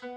It's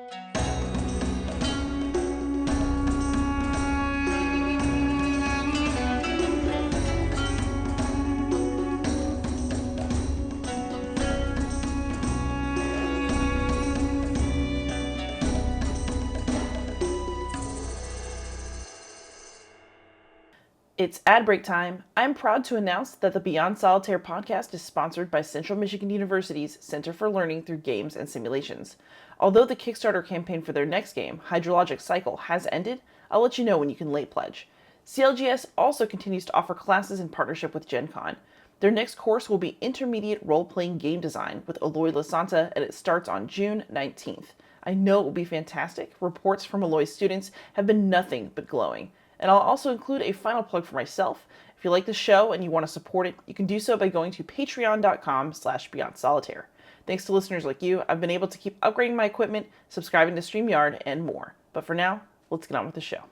ad break time. I'm proud to announce that the Beyond Solitaire podcast is sponsored by Central Michigan University's Center for Learning Through Games and Simulations. Although the Kickstarter campaign for their next game, Hydrologic Cycle, has ended, I'll let you know when you can late pledge. CLGS also continues to offer classes in partnership with Gen Con. Their next course will be Intermediate Role-Playing Game Design with Eloy Lasanta, and it starts on June 19th. I know it will be fantastic. Reports from Eloy's students have been nothing but glowing. And I'll also include a final plug for myself. If you like the show and you want to support it, you can do so by going to patreon.com/beyondsolitaire. Thanks to listeners like you, I've been able to keep upgrading my equipment, subscribing to StreamYard, and more. But for now, let's get on with the show.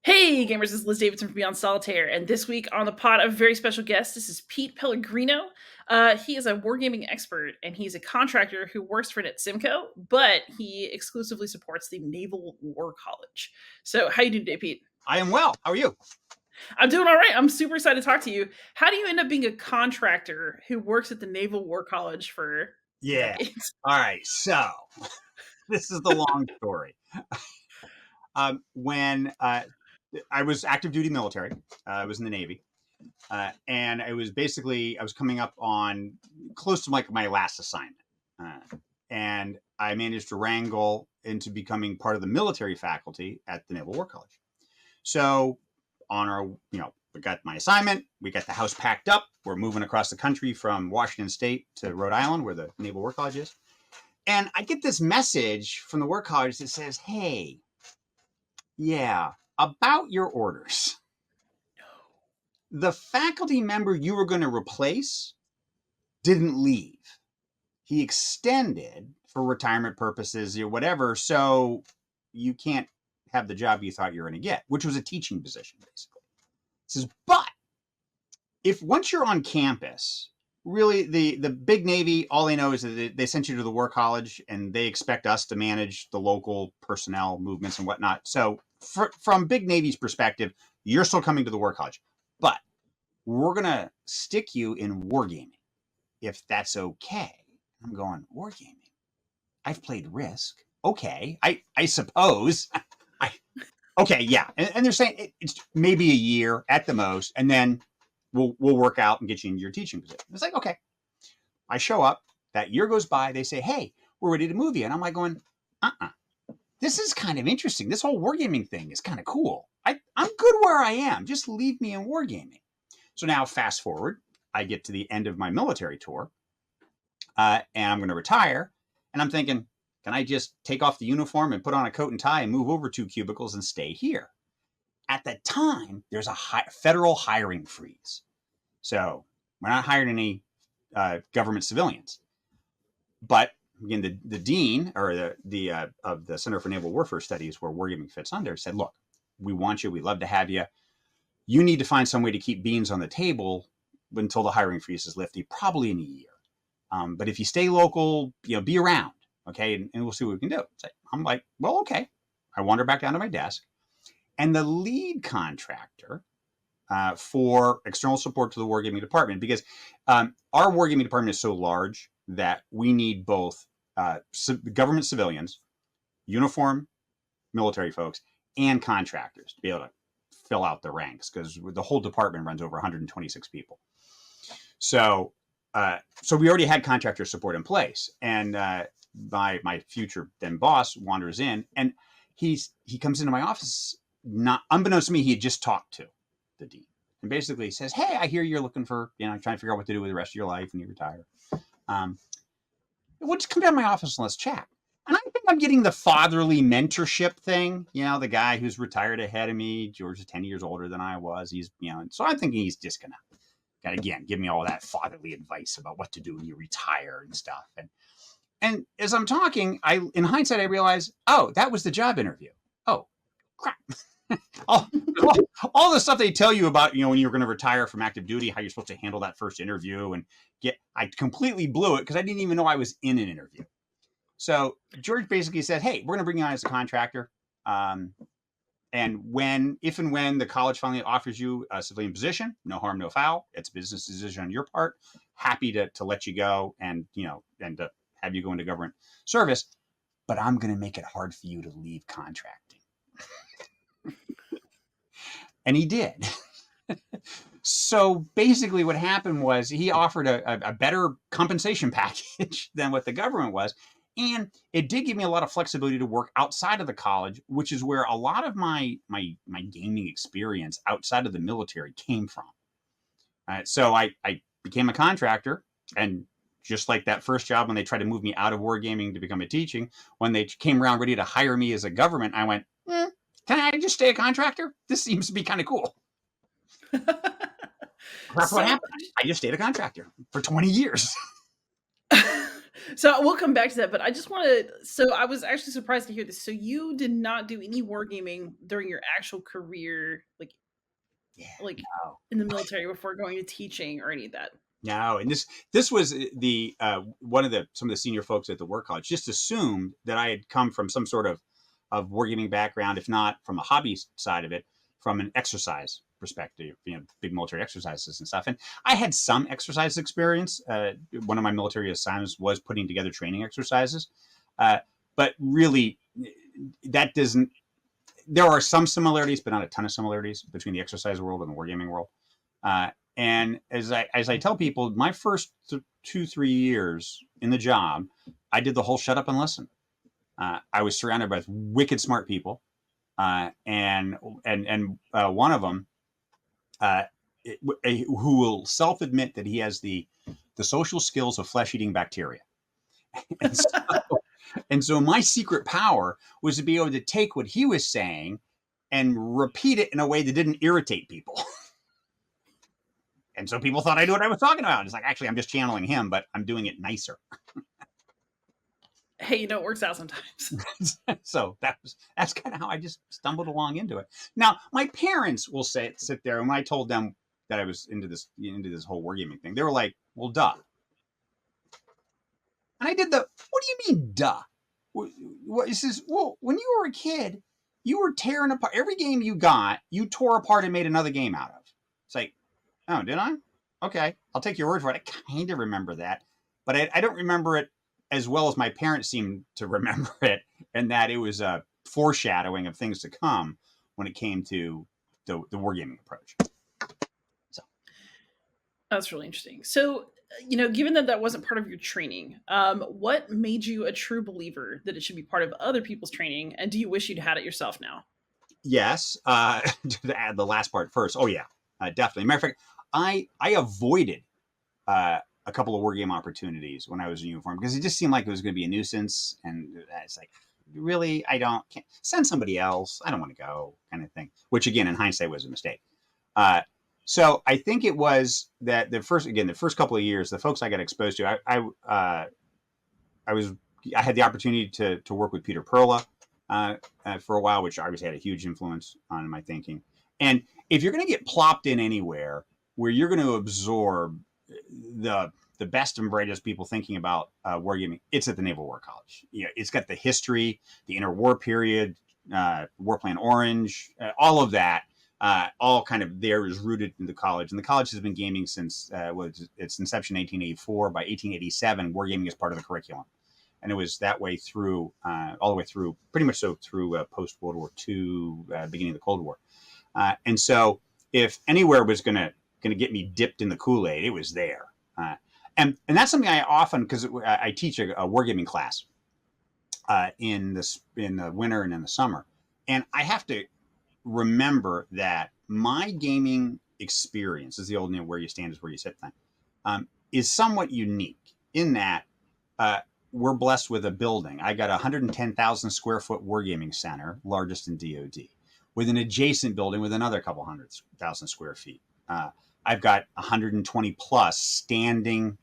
Hey gamers, this is Liz Davidson from Beyond Solitaire, and this week on the pod, a very special guest. This is Pete Pellegrino. He is a wargaming expert, and he's a contractor who works for NetSimco, but he exclusively supports the Naval War College. So how you doing today, Pete? I am well. How are you? I'm doing all right. I'm super excited to talk to you. How do you end up being a contractor who works at the Naval War College for decades? All right. So this is the long story. When I was active duty military, I was in the Navy, and I was coming up on close to my last assignment, and I managed to wrangle into becoming part of the military faculty at the Naval War College. So on our, we got my assignment, we got the house packed up. We're moving across the country from Washington State to Rhode Island, where the Naval War College is. And I get this message from the War College that says, hey, about your orders. The faculty member you were going to replace didn't leave. He extended for retirement purposes or whatever, so you can't have the job you thought you were going to get, which was a teaching position, basically. It says, but if once you're on campus, really the big Navy, all they know is that they sent you to the War College and they expect us to manage the local personnel movements and whatnot. So from big Navy's perspective, you're still coming to the War College, but we're going to stick you in wargaming, if that's okay. I'm going, wargaming? I've played Risk. Okay, I suppose. Okay, yeah. And they're saying it's maybe a year at the most, and then we'll work out and get you into your teaching position. It's like, okay. I show up, that year goes by, they say, hey, we're ready to move you. And I'm like going, this is kind of interesting. This whole wargaming thing is kind of cool. I'm good where I am. Just leave me in wargaming. So now fast forward, I get to the end of my military tour, and I'm going to retire. And I'm thinking, can I just take off the uniform and put on a coat and tie and move over 2 cubicles and stay here? At the time, there's a federal hiring freeze. So we're not hiring any government civilians. But again, the dean or the of the Center for Naval Warfare Studies, where wargaming fits under, said, look, we want you. We'd love to have you. You need to find some way to keep beans on the table until the hiring freeze is lifted, probably in a year. But if you stay local, be around. Okay, and we'll see what we can do. So I'm like, well, okay. I wander back down to my desk. And the lead contractor for external support to the wargaming department, because our wargaming department is so large that we need both government civilians, uniform military folks, and contractors to be able to fill out the ranks, because the whole department runs over 126 people. So we already had contractor support in place. And my future then boss wanders in, and he comes into my office, not unbeknownst to me, he had just talked to the dean and basically says, hey, I hear you're looking for, trying to figure out what to do with the rest of your life when you retire. Well, just come down to my office and let's chat. And I think I'm getting the fatherly mentorship thing. The guy who's retired ahead of me, George is 10 years older than I was. He's, so I'm thinking he's just gonna again give me all that fatherly advice about what to do when you retire and stuff. And as I'm talking, in hindsight, I realize, oh, that was the job interview. Oh, crap. all the stuff they tell you about, when you're going to retire from active duty, how you're supposed to handle that first interview I completely blew it because I didn't even know I was in an interview. So George basically said, "Hey, we're going to bring you on as a contractor. Um, and if and when the college finally offers you a civilian position, no harm, no foul. It's a business decision on your part. Happy to let you go and to have you go into government service. But I'm going to make it hard for you to leave contracting." And he did. So basically, what happened was he offered a better compensation package than what the government was. And it did give me a lot of flexibility to work outside of the college, which is where a lot of my gaming experience outside of the military came from. So I became a contractor, and just like that first job when they tried to move me out of wargaming to become a teaching, when they came around ready to hire me as a government, I went, can I just stay a contractor? This seems to be kind of cool. That's what So, happened. I just stayed a contractor for 20 years. so we'll come back to that, but I just want to. So I was actually surprised to hear this. So you did not do any wargaming during your actual career, Yeah, like no, in the military before going to teaching or any of that. no. And this was the one of some of the senior folks at the war college just assumed that I had come from some sort of wargaming background, if not from a hobby side of it, from an exercise perspective, big military exercises and stuff. And I had some exercise experience. One of my military assignments was putting together training exercises, but really, that doesn't. There are some similarities, but not a ton of similarities between the exercise world and the wargaming world. And as I tell people, my first 2-3 years in the job, I did the whole shut up and listen. I was surrounded by wicked smart people, and one of them, who will self admit that he has the social skills of flesh eating bacteria, and so my secret power was to be able to take what he was saying and repeat it in a way that didn't irritate people. And so people thought I knew what I was talking about. It's like, actually, I'm just channeling him, but I'm doing it nicer. Hey, it works out sometimes. So that's kind of how I just stumbled along into it. Now, my parents will sit there, and when I told them that I was into this whole wargaming thing, they were like, "Well, duh." And I did what do you mean, duh? What is this? Well, when you were a kid, you were tearing apart every game you got. You tore apart and made another game out of. It's like, oh, did I? Okay, I'll take your word for it. I kind of remember that, but I don't remember it as well as my parents seem to remember it, and that it was a foreshadowing of things to come when it came to the wargaming approach. So That's really interesting. So, given that that wasn't part of your training, what made you a true believer that it should be part of other people's training? And do you wish you'd had it yourself now? yes, to add the last part first. Oh yeah, definitely. Matter of fact, I avoided a couple of war game opportunities when I was in uniform because it just seemed like it was going to be a nuisance, and it's like, really, can't send somebody else. I don't want to go, kind of thing. Which again, in hindsight, was a mistake. So I think it was that the first couple of years, the folks I got exposed to, I had the opportunity to work with Peter Perla for a while, which obviously had a huge influence on my thinking. And if you're going to get plopped in anywhere where you're going to absorb the best and brightest people thinking about wargaming, it's at the Naval War College. It's got the history, the interwar period, War Plan Orange, all of that. All kind of there is rooted in the college, and the college has been gaming since its inception in 1884. By 1887, wargaming is part of the curriculum, and it was that way through all the way through, pretty much so through post World War II, beginning of the Cold War. And so, if anywhere was going to get me dipped in the Kool-Aid, it was there. And that's something I often, because I teach a wargaming class in the winter and in the summer, and I have to remember that my gaming experience is the old where you stand is where you sit thing, is somewhat unique in that we're blessed with a building. I got a 110,000 square foot wargaming center, largest in DoD, with an adjacent building with another couple 100,000 square feet. I've got 120 plus standing,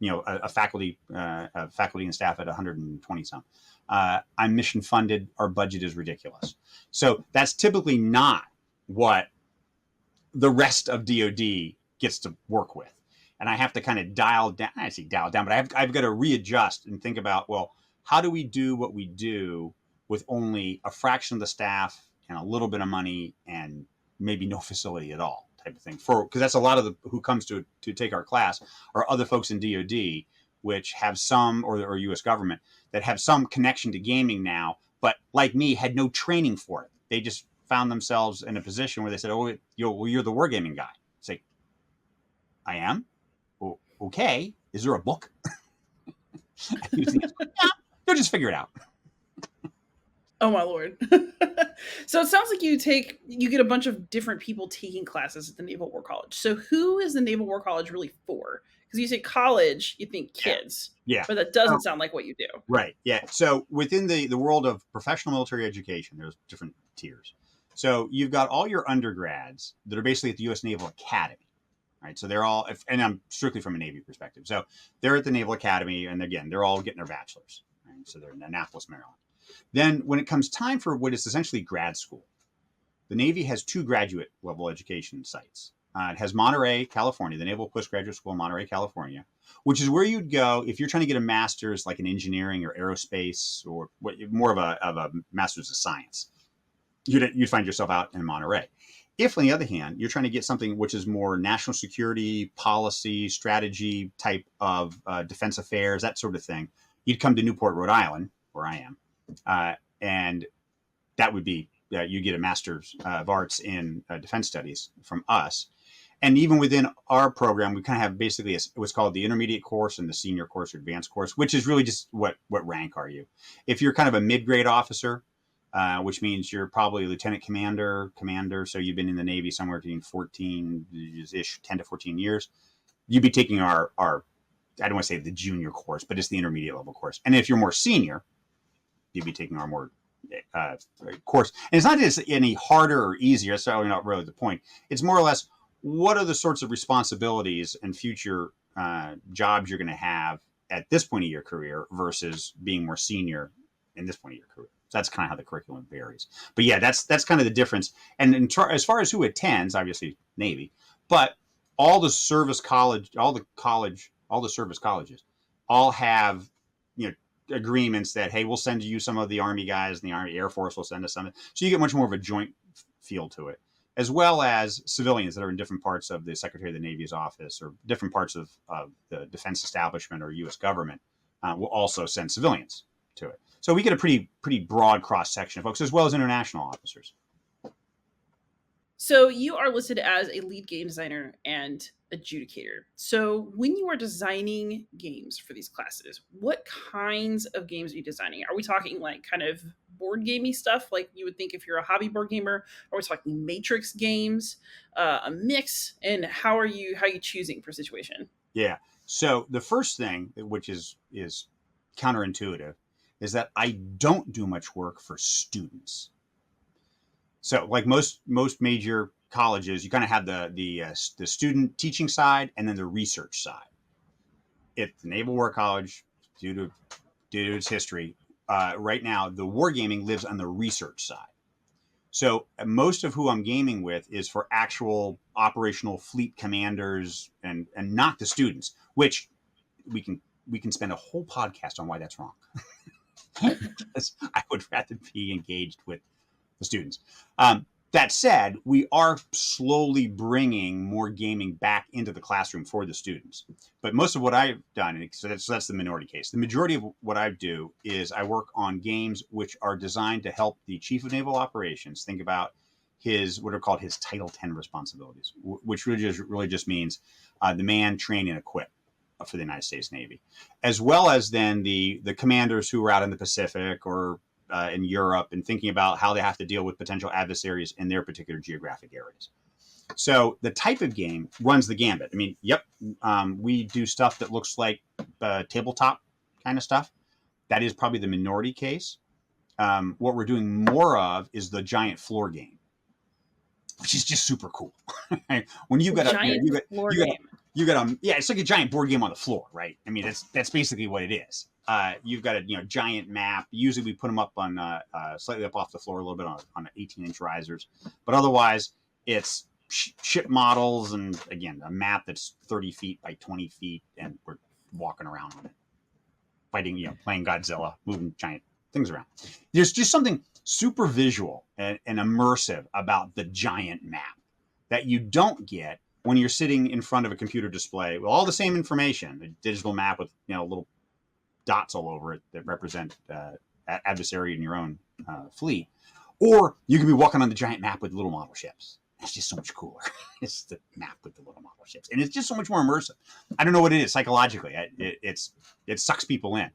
a faculty and staff at 120 some. I'm mission funded. Our budget is ridiculous. So that's typically not what the rest of DoD gets to work with. And I have to kind of dial down. I say dial down, but I've got to readjust and think about, well, how do we do what we do with only a fraction of the staff and a little bit of money and maybe no facility at all, type of thing. Because that's a lot of who comes to take our class are other folks in DoD, which have some, or U.S. government, that have some connection to gaming now, but like me, had no training for it. They just found themselves in a position where they said, "Oh, you're the wargaming guy." It's like, I am. Well, okay. Is there a book? Yeah, you'll just figure it out. Oh my lord. So it sounds like you get a bunch of different people taking classes at the Naval War College. So who is the Naval War College really for? Because you say college, you think kids. Yeah. But that doesn't sound like what you do. Right. Yeah. So within the world of professional military education, there's different tiers. So you've got all your undergrads that are basically at the U.S. Naval Academy. Right. So they're all, and I'm strictly from a Navy perspective. So they're at the Naval Academy, and again, they're all getting their bachelors. Right? So they're in Annapolis, Maryland. Then when it comes time for what is essentially grad school, the Navy has 2 graduate level education sites. It has Monterey, California, the Naval Postgraduate School in Monterey, California, which is where you'd go if you're trying to get a master's like in engineering or aerospace, or more of a master's of science. You'd find yourself out in Monterey. If, on the other hand, you're trying to get something which is more national security, policy, strategy type of defense affairs, that sort of thing, you'd come to Newport, Rhode Island, where I am, and that would be you get a master's of arts in defense studies from us. And even within our program, we kind of have basically what's called the intermediate course and the senior course or advanced course, which is really just what rank are you? If you're kind of a mid-grade officer, which means you're probably a lieutenant commander, so you've been in the Navy somewhere between 14-ish, 10 to 14 years, you'd be taking our I don't want to say the junior course, but it's the intermediate level course. And if you're more senior, you'd be taking our more course. And it's not just any harder or easier. That's not really the point. It's more or less, what are the sorts of responsibilities and future jobs you're going to have at this point of your career versus being more senior in this point of your career. So that's kind of how the curriculum varies. But yeah, that's kind of the difference. And as far as who attends, obviously Navy, but all the service college, all the service colleges, all have agreements that, hey, we'll send you some of the Army guys, and the Army Air Force will send us some. So you get much more of a joint feel to it, as well as civilians that are in different parts of the Secretary of the Navy's office or different parts of the defense establishment or U.S. government will also send civilians to it. So we get a pretty broad cross section of folks, as well as international officers. So you are listed as a lead game designer and adjudicator. So when you are designing games for these classes, what kinds of games are you designing? Are we talking like kind of board gamey stuff like you would think if you're a hobby board gamer? Are we talking matrix games, a mix? And how are you choosing per situation? Yeah. So the first thing, which is counterintuitive, is that I don't do much work for students. So like most major colleges, you kind of have the student teaching side and then the research side. At the Naval War College, due to its history, right now the wargaming lives on the research side. So most of who I'm gaming with is for actual operational fleet commanders and not the students, which we can spend a whole podcast on why that's wrong. Because I would rather be engaged with the students. That said, we are slowly bringing more gaming back into the classroom for the students. But most of what I've done, so that's the minority case. The majority of what I do is I work on games which are designed to help the Chief of Naval Operations think about what are called his Title 10 responsibilities, which really just means the man, train, and equip for the United States Navy, as well as then the commanders who are out in the Pacific or in Europe and thinking about how they have to deal with potential adversaries in their particular geographic areas. So the type of game runs the gambit. I mean, we do stuff that looks like tabletop kind of stuff. That is probably the minority case. What we're doing more of is the giant floor game, which is just super cool. When you've got it's like a giant board game on the floor, right? I mean, that's basically what it is. You've got a giant map. Usually we put them up on slightly up off the floor a little bit on 18-inch risers, but otherwise it's ship models and again a map that's 30 feet by 20 feet, and we're walking around on it. fighting, playing Godzilla, moving giant things around. There's just something super visual and immersive about the giant map that you don't get when you're sitting in front of a computer display with all the same information, a digital map with little dots all over it that represent adversary in your own fleet, or you can be walking on the giant map with little model ships. It's just so much cooler. It's the map with the little model ships, and it's just so much more immersive. I don't know what it is psychologically. It sucks people in.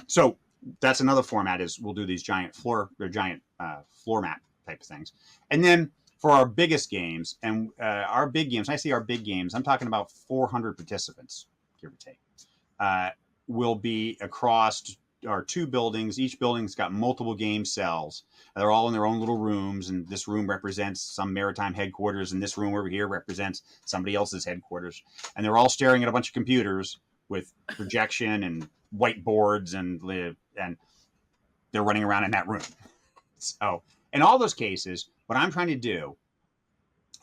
So that's another format. Is we'll do these giant floor map type of things, and then for our biggest games and our big games. When I say our big games, I'm talking about 400 participants, give or take. Will be across our 2 buildings. Each building's got multiple game cells. They're all in their own little rooms, and this room represents some maritime headquarters, and this room over here represents somebody else's headquarters. And they're all staring at a bunch of computers with projection and whiteboards, and they're running around in that room. So in all those cases, what I'm trying to do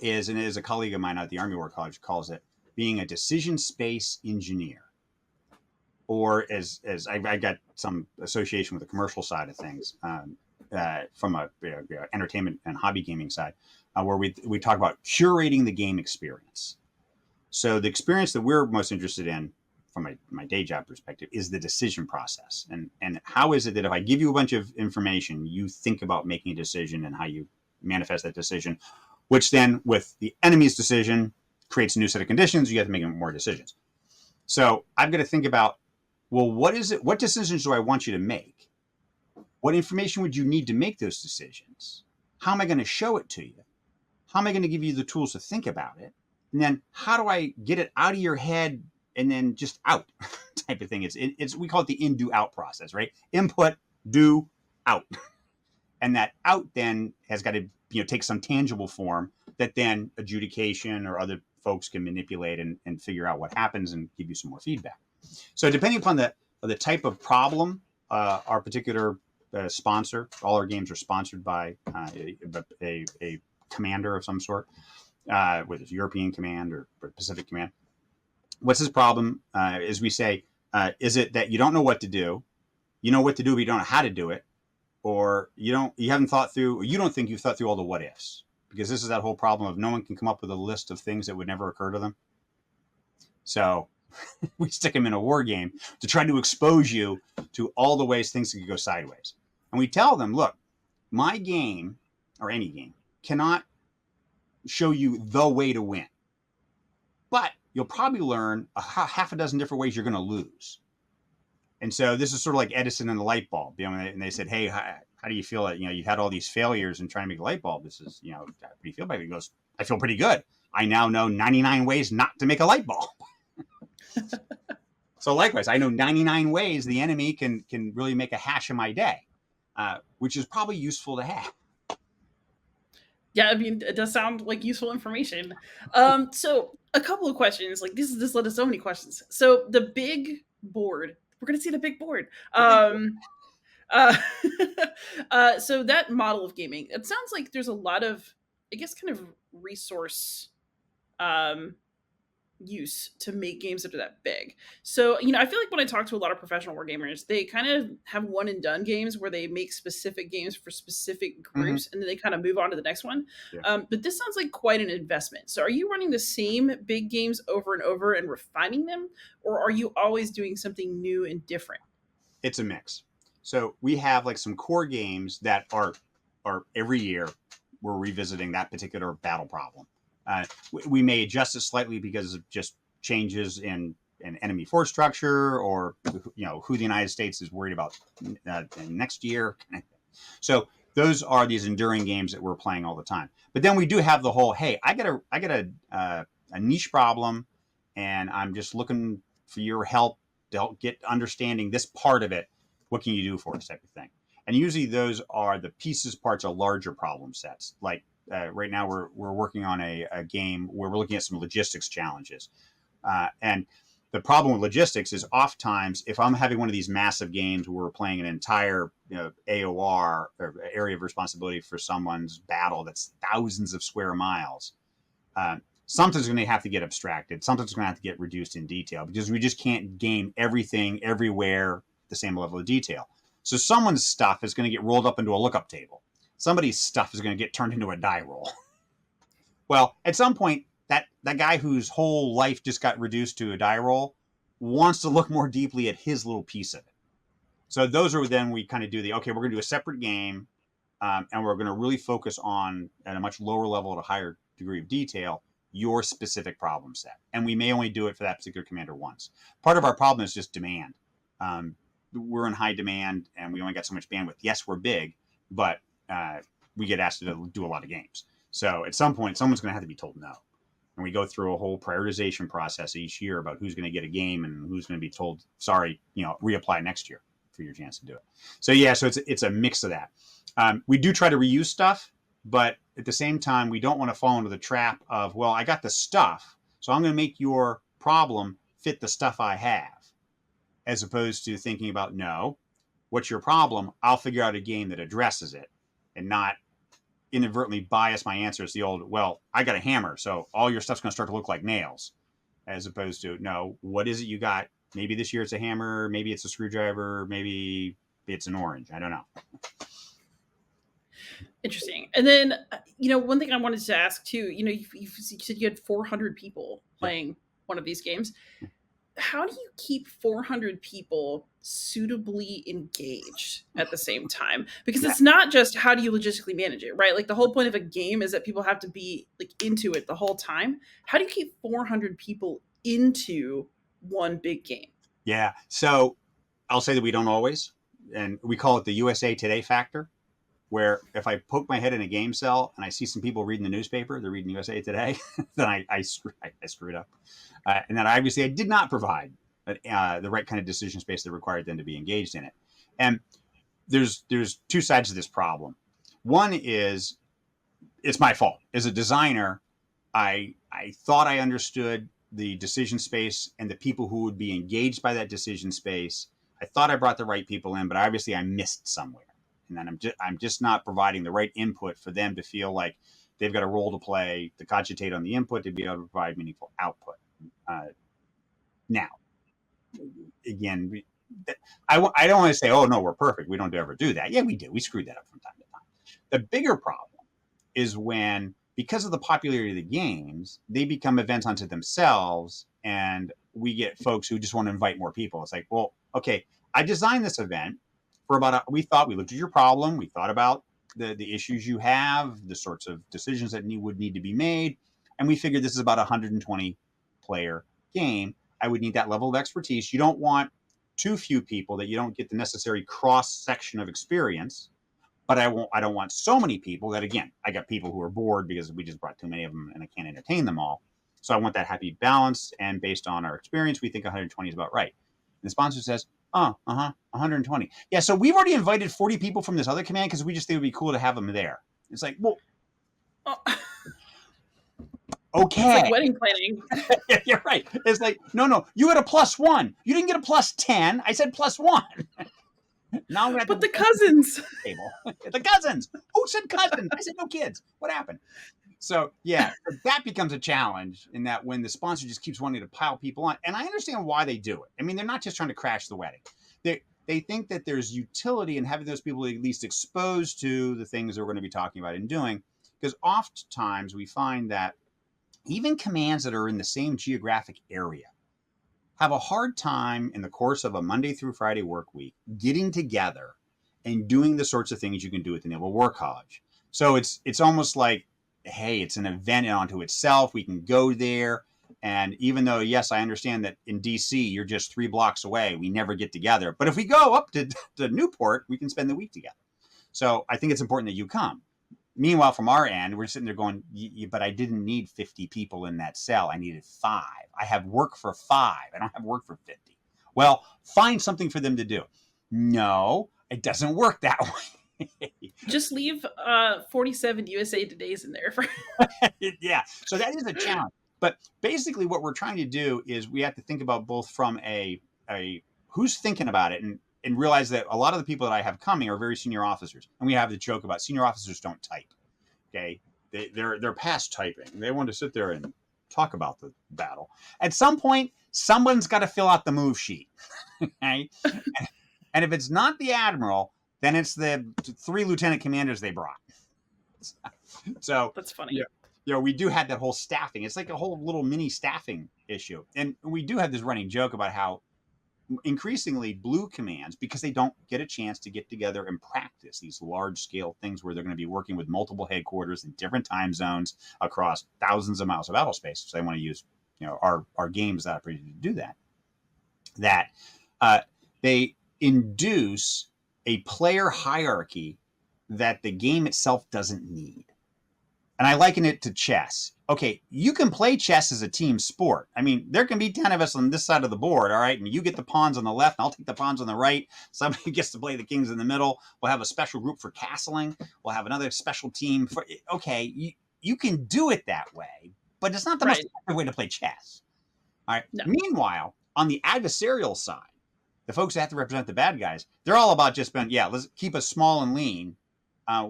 is, and as a colleague of mine at the Army War College calls it, being a decision space engineer. Or as I got some association with the commercial side of things from a entertainment and hobby gaming side, where we talk about curating the game experience. So the experience that we're most interested in, from my day job perspective, is the decision process. And how is it that if I give you a bunch of information, you think about making a decision and how you manifest that decision, which then with the enemy's decision creates a new set of conditions. You have to make more decisions. So I've got to think about, well, what is it? What decisions do I want you to make? What information would you need to make those decisions? How am I going to show it to you? How am I going to give you the tools to think about it? And then how do I get it out of your head and then just out type of thing? It's we call it the in, do, out process, right? Input, do, out. And that out then has got to take some tangible form that then adjudication or other folks can manipulate and figure out what happens and give you some more feedback. So depending upon the type of problem, our particular sponsor, all our games are sponsored by a commander of some sort, whether it's European Command or Pacific Command. What's his problem? Is we say, is it that you don't know what to do? You know what to do, but you don't know how to do it, or you haven't thought through, or you don't think you've thought through all the what ifs, because this is that whole problem of no one can come up with a list of things that would never occur to them. So we stick them in a war game to try to expose you to all the ways things could go sideways. And we tell them, look, my game, or any game, cannot show you the way to win. But you'll probably learn half a dozen different ways you're going to lose. And so this is sort of like Edison and the light bulb. And they said, hey, how do you feel that, you've had all these failures in trying to make a light bulb? This is, how do you feel about it? He goes, I feel pretty good. I now know 99 ways not to make a light bulb. So likewise, I know 99 ways the enemy can really make a hash of my day, which is probably useful to have. Yeah, I mean, it does sound like useful information. So a couple of questions. Like this led to so many questions. So the big board, we're gonna see the big board. Uh, so that model of gaming, it sounds like there's a lot of, I guess, kind of resource use to make games that are that big. So, I feel like when I talk to a lot of professional war gamers, they kind of have one and done games where they make specific games for specific groups and then they kind of move on to the next one. Yeah. But this sounds like quite an investment. So are you running the same big games over and over and refining them, or are you always doing something new and different? It's a mix. So we have like some core games that are every year we're revisiting that particular battle problem. We may adjust it slightly because of just changes in enemy force structure, or who the United States is worried about next year. So those are these enduring games that we're playing all the time. But then we do have the whole, hey, I get a niche problem, and I'm just looking for your help to help get understanding this part of it. What can you do for us, type of thing? And usually those are the pieces, parts of larger problem sets. Like right now we're working on a game where we're looking at some logistics challenges. And the problem with logistics is oftentimes if I'm having one of these massive games where we're playing an entire AOR, or area of responsibility for someone's battle that's thousands of square miles, something's going to have to get abstracted. Something's going to have to get reduced in detail, because we just can't game everything everywhere the same level of detail. So someone's stuff is going to get rolled up into a lookup table. Somebody's stuff is going to get turned into a die roll. Well, at some point, that guy whose whole life just got reduced to a die roll wants to look more deeply at his little piece of it. So those are then we kind of do okay, we're going to do a separate game, and we're going to really focus on, at a much lower level, at a higher degree of detail, your specific problem set. And we may only do it for that particular commander once. Part of our problem is just demand. We're in high demand, and we only got so much bandwidth. Yes, we're big, but we get asked to do a lot of games. So at some point, someone's going to have to be told no. And we go through a whole prioritization process each year about who's going to get a game and who's going to be told, sorry, reapply next year for your chance to do it. So yeah, so it's a mix of that. We do try to reuse stuff, but at the same time, we don't want to fall into the trap of, well, I got the stuff, so I'm going to make your problem fit the stuff I have, as opposed to thinking about, no, what's your problem? I'll figure out a game that addresses it, and not inadvertently bias my answer as the old, well, I got a hammer, so all your stuff's going to start to look like nails, as opposed to, no, what is it you got? Maybe this year it's a hammer, maybe it's a screwdriver, maybe it's an orange. I don't know. Interesting. And then, one thing I wanted to ask too, you said you had 400 people playing one of these games. How do you keep 400 people suitably engaged at the same time? Because it's not just how do you logistically manage it, right? Like the whole point of a game is that people have to be like into it the whole time. How do you keep 400 people into one big game? Yeah. So I'll say that we don't always, and we call it the USA Today factor, where if I poke my head in a game cell and I see some people reading the newspaper, they're reading USA Today, then I screwed up. And then obviously I did not provide the right kind of decision space that required them to be engaged in it. And there's two sides to this problem. One is it's my fault. As a designer, I thought I understood the decision space and the people who would be engaged by that decision space. I thought I brought the right people in, but obviously I missed somewhere. And then I'm just not providing the right input for them to feel like they've got a role to play, to cogitate on the input, to be able to provide meaningful output. Now, again, I don't want to say, oh, no, we're perfect. We don't ever do that. Yeah, we do. We screwed that up from time to time. The bigger problem is when, because of the popularity of the games, they become events unto themselves, and we get folks who just want to invite more people. It's like, well, okay, I designed this event for we looked at your problem. We thought about the issues you have, the sorts of decisions that would need to be made. And we figured this is about a 120 player game. I would need that level of expertise. You don't want too few people that you don't get the necessary cross section of experience, but I don't want so many people that, again, I got people who are bored because we just brought too many of them and I can't entertain them all. So I want that happy balance. And based on our experience, we think 120 is about right. And the sponsor says, 120. Yeah, so we've already invited 40 people from this other command because we just think it would be cool to have them there. It's like, well, okay. It's like wedding planning. Yeah, you're right. It's like, no, you had a +1. You didn't get a +10. I said +1. Now I'm gonna but the cousins. Table. The cousins. Who said cousins? I said no kids. What happened? So yeah, that becomes a challenge in that when the sponsor just keeps wanting to pile people on, and I understand why they do it. I mean, they're not just trying to crash the wedding. They think that there's utility in having those people at least exposed to the things that we're going to be talking about and doing, because oftentimes we find that even commands that are in the same geographic area have a hard time in the course of a Monday through Friday work week getting together and doing the sorts of things you can do at the Naval War College. So it's almost like, hey, it's an event unto itself. We can go there. And even though, yes, I understand that in DC, you're just 3 blocks away, we never get together. But if we go up to Newport, we can spend the week together. So I think it's important that you come. Meanwhile, from our end, we're sitting there going, but I didn't need 50 people in that cell. I needed 5. I have work for 5. I don't have work for 50. Well, find something for them to do. No, it doesn't work that way. Just leave 47 USA Todays in there. Yeah, so that is a challenge. But basically what we're trying to do is we have to think about both from a who's thinking about it and realize that a lot of the people that I have coming are very senior officers. And we have the joke about senior officers don't type. Okay. They're past typing. They want to sit there and talk about the battle. At some point, someone's got to fill out the move sheet. Okay. And if it's not the admiral, then it's the 3 lieutenant commanders they brought. So That's funny. we do have that whole staffing. It's like a whole little mini staffing issue. And we do have this running joke about how increasingly blue commands, because they don't get a chance to get together and practice these large scale things where they're going to be working with multiple headquarters in different time zones across thousands of miles of battle space. So they want to use our games that opportunity to do that they induce a player hierarchy that the game itself doesn't need. And I liken it to chess. Okay, you can play chess as a team sport. I mean, there can be 10 of us on this side of the board, all right? And you get the pawns on the left, and I'll take the pawns on the right. Somebody gets to play the kings in the middle. We'll have a special group for castling. We'll have another special team for... Okay, you can do it that way, but it's not the most effective way to play chess. All right? No. Meanwhile, on the adversarial side, the folks that have to represent the bad guys, they're all about just being, let's keep us small and lean.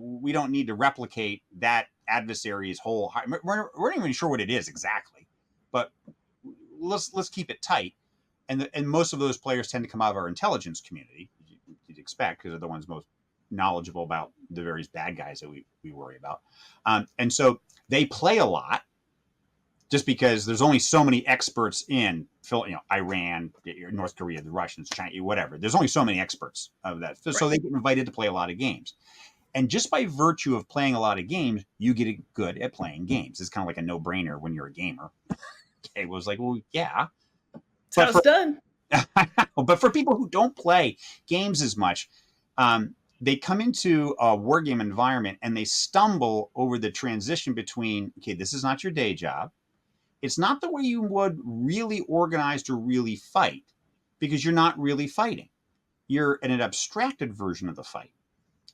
We don't need to replicate that adversary's whole. We're not even sure what it is exactly, but let's keep it tight. And most of those players tend to come out of our intelligence community, you'd expect, because they're the ones most knowledgeable about the various bad guys that we worry about. And so they play a lot, just because there's only so many experts in Iran, North Korea, the Russians, China, whatever. There's only so many experts of that. So they get invited to play a lot of games. And just by virtue of playing a lot of games, you get good at playing games. It's kind of like a no-brainer when you're a gamer. It was like, well, yeah. That's how it's done. But for people who don't play games as much, they come into a war game environment and they stumble over the transition between, okay, this is not your day job. It's not the way you would really organize to really fight, because you're not really fighting. You're in an abstracted version of the fight.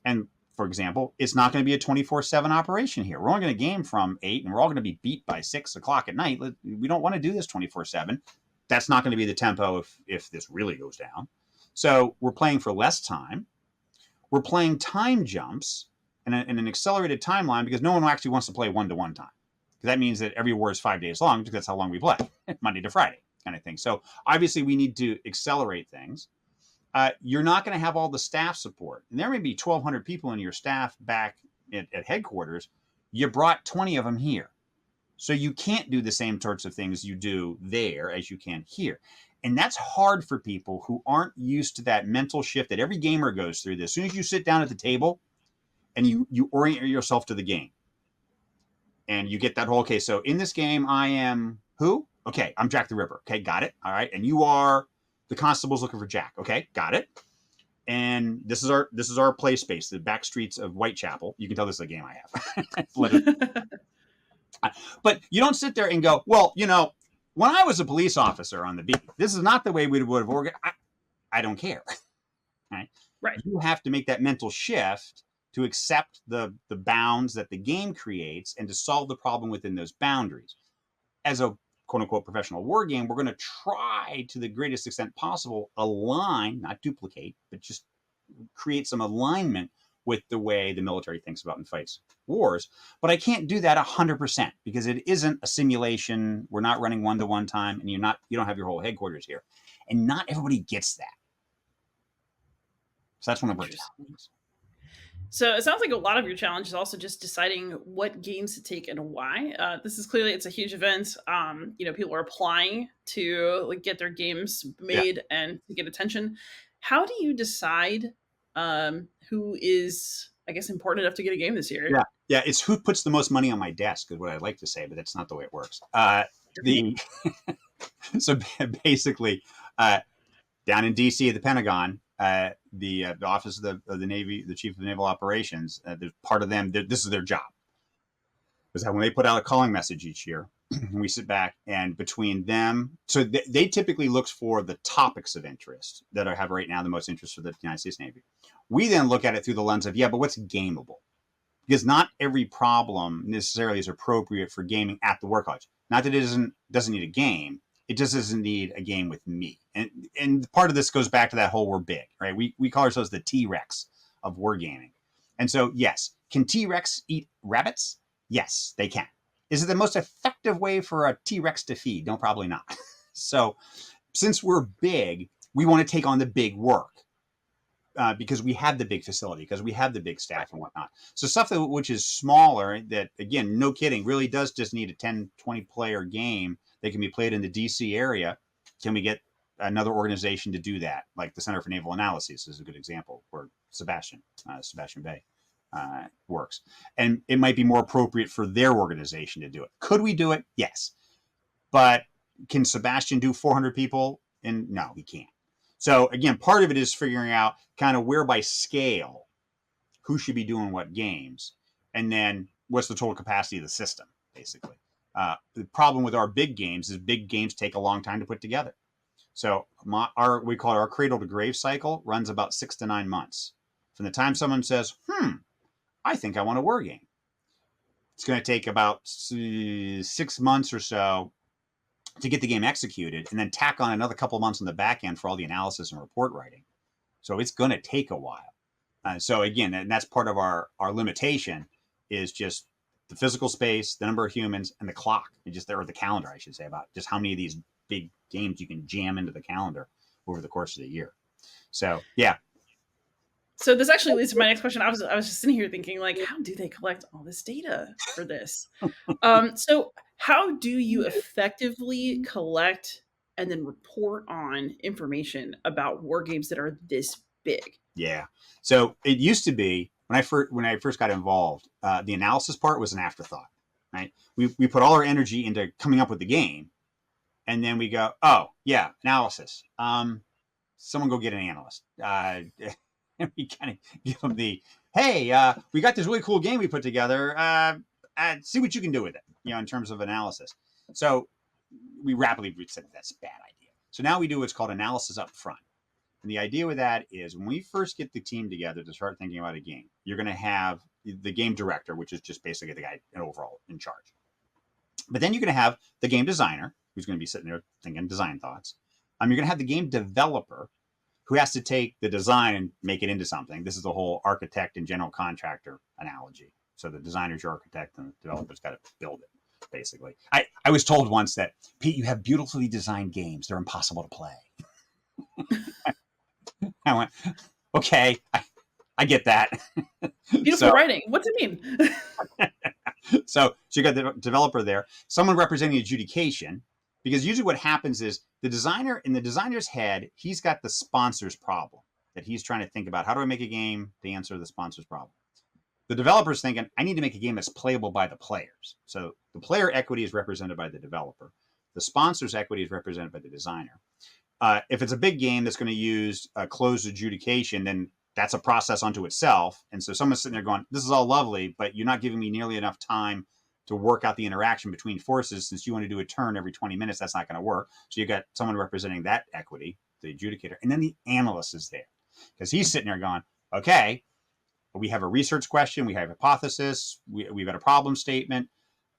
And for example, it's not going to be a 24/7 operation here. We're only going to game from 8, and we're all going to be beat by 6 o'clock at night. We don't want to do this 24/7. That's not going to be the tempo if this really goes down. So we're playing for less time. We're playing time jumps in an accelerated timeline, because no one actually wants to play 1-to-1 time. Because that means that every war is 5 days long, because that's how long we play, Monday to Friday kind of thing. So obviously we need to accelerate things. You're not going to have all the staff support. And there may be 1,200 people in your staff back at headquarters. You brought 20 of them here. So you can't do the same sorts of things you do there as you can here. And that's hard for people who aren't used to that mental shift that every gamer goes through. As soon as you sit down at the table and you orient yourself to the game, and you get that whole, okay, so in this game, I am who? Okay, I'm Jack the Ripper. Okay, got it. All right. And you are the constable's looking for Jack. Okay, got it. And this is our play space, the back streets of Whitechapel. You can tell this is a game I have. But you don't sit there and go, well, when I was a police officer on the beat, this is not the way we would have organized. I don't care. Right? You have to make that mental shift to accept the bounds that the game creates and to solve the problem within those boundaries. As a quote-unquote professional war game, we're going to try to the greatest extent possible align, not duplicate, but just create some alignment with the way the military thinks about and fights wars. But I can't do that 100%, because it isn't a simulation. We're not running 1-to-1 time, and you don't have your whole headquarters here. And not everybody gets that. So that's one of our challenges. So it sounds like a lot of your challenge is also just deciding what games to take and why. This is clearly, it's a huge event. People are applying to get their games made and to get attention. How do you decide who is, I guess, important enough to get a game this year? Yeah, it's who puts the most money on my desk is what I'd like to say, but that's not the way it works. So basically, down in D.C. at the Pentagon, the Office of the Navy, the Chief of Naval Operations, there's part of them. This is their job. Is that when they put out a calling message each year, and we sit back, and between them, so they typically look for the topics of interest that I have right now the most interest for the United States Navy. We then look at it through the lens of, but what's gameable? Because not every problem necessarily is appropriate for gaming at the War College. Not that it doesn't need a game. It just doesn't need a game with me. And part of this goes back to that whole we're big, right? We call ourselves the T-Rex of wargaming. And so, yes, can T-Rex eat rabbits? Yes, they can. Is it the most effective way for a T-Rex to feed? No, probably not. So since we're big, we want to take on the big work. because we have the big facility, because we have the big staff and whatnot. So stuff which is smaller, that, again, no kidding, really does just need a 10, 20 player game that can be played in the DC area. Can we get another organization to do that? Like the Center for Naval Analysis is a good example where Sebastian Bay works. And it might be more appropriate for their organization to do it. Could we do it? Yes. But can Sebastian do 400 people? And no, he can't. So again, part of it is figuring out kind of where by scale, who should be doing what games, and then what's the total capacity of the system, basically. The problem with our big games is big games take a long time to put together. So we call it our cradle to grave cycle runs about 6 to 9 months. From the time someone says, I think I want a war game. It's going to take about 6 months or so to get the game executed, and then tack on another couple of months on the back end for all the analysis and report writing. So it's going to take a while. So again, and that's part of our limitation is just the physical space, the number of humans, and the clock, or the calendar, I should say, about just how many of these big games you can jam into the calendar over the course of the year. So yeah. So this actually leads to my next question. I was just sitting here thinking, like, how do they collect all this data for this? So how do you effectively collect and then report on information about war games that are this big? Yeah. So it used to be when I first got involved, the analysis part was an afterthought, right? We put all our energy into coming up with the game, and then we go, oh yeah, analysis. Someone go get an analyst. And we kind of give them hey, we got this really cool game we put together. See what you can do with it, in terms of analysis. So we rapidly said that's a bad idea. So now we do what's called analysis up front. And the idea with that is when we first get the team together to start thinking about a game, you're going to have the game director, which is just basically the guy overall in charge. But then you're going to have the game designer, who's going to be sitting there thinking design thoughts. You're going to have the game developer, who has to take the design and make it into something. This is the whole architect and general contractor analogy. So the designer's your architect and the developer's got to build it, basically. I was told once that, Pete, you have beautifully designed games. They're impossible to play. I went, okay, I get that. Beautiful writing. What's it mean? So you got the developer there, someone representing adjudication, because usually what happens is the designer, in the designer's head, he's got the sponsor's problem that he's trying to think about. How do I make a game to answer the sponsor's problem? The developer's thinking, I need to make a game that's playable by the players. So the player equity is represented by the developer. The sponsor's equity is represented by the designer. If it's a big game that's going to use a closed adjudication, then that's a process unto itself. And so someone's sitting there going, this is all lovely, but you're not giving me nearly enough time to work out the interaction between forces. Since you want to do a turn every 20 minutes, that's not going to work. So you got someone representing that equity, the adjudicator. And then the analyst is there because he's sitting there going, okay, we have a research question, we have a hypothesis, we've got a problem statement,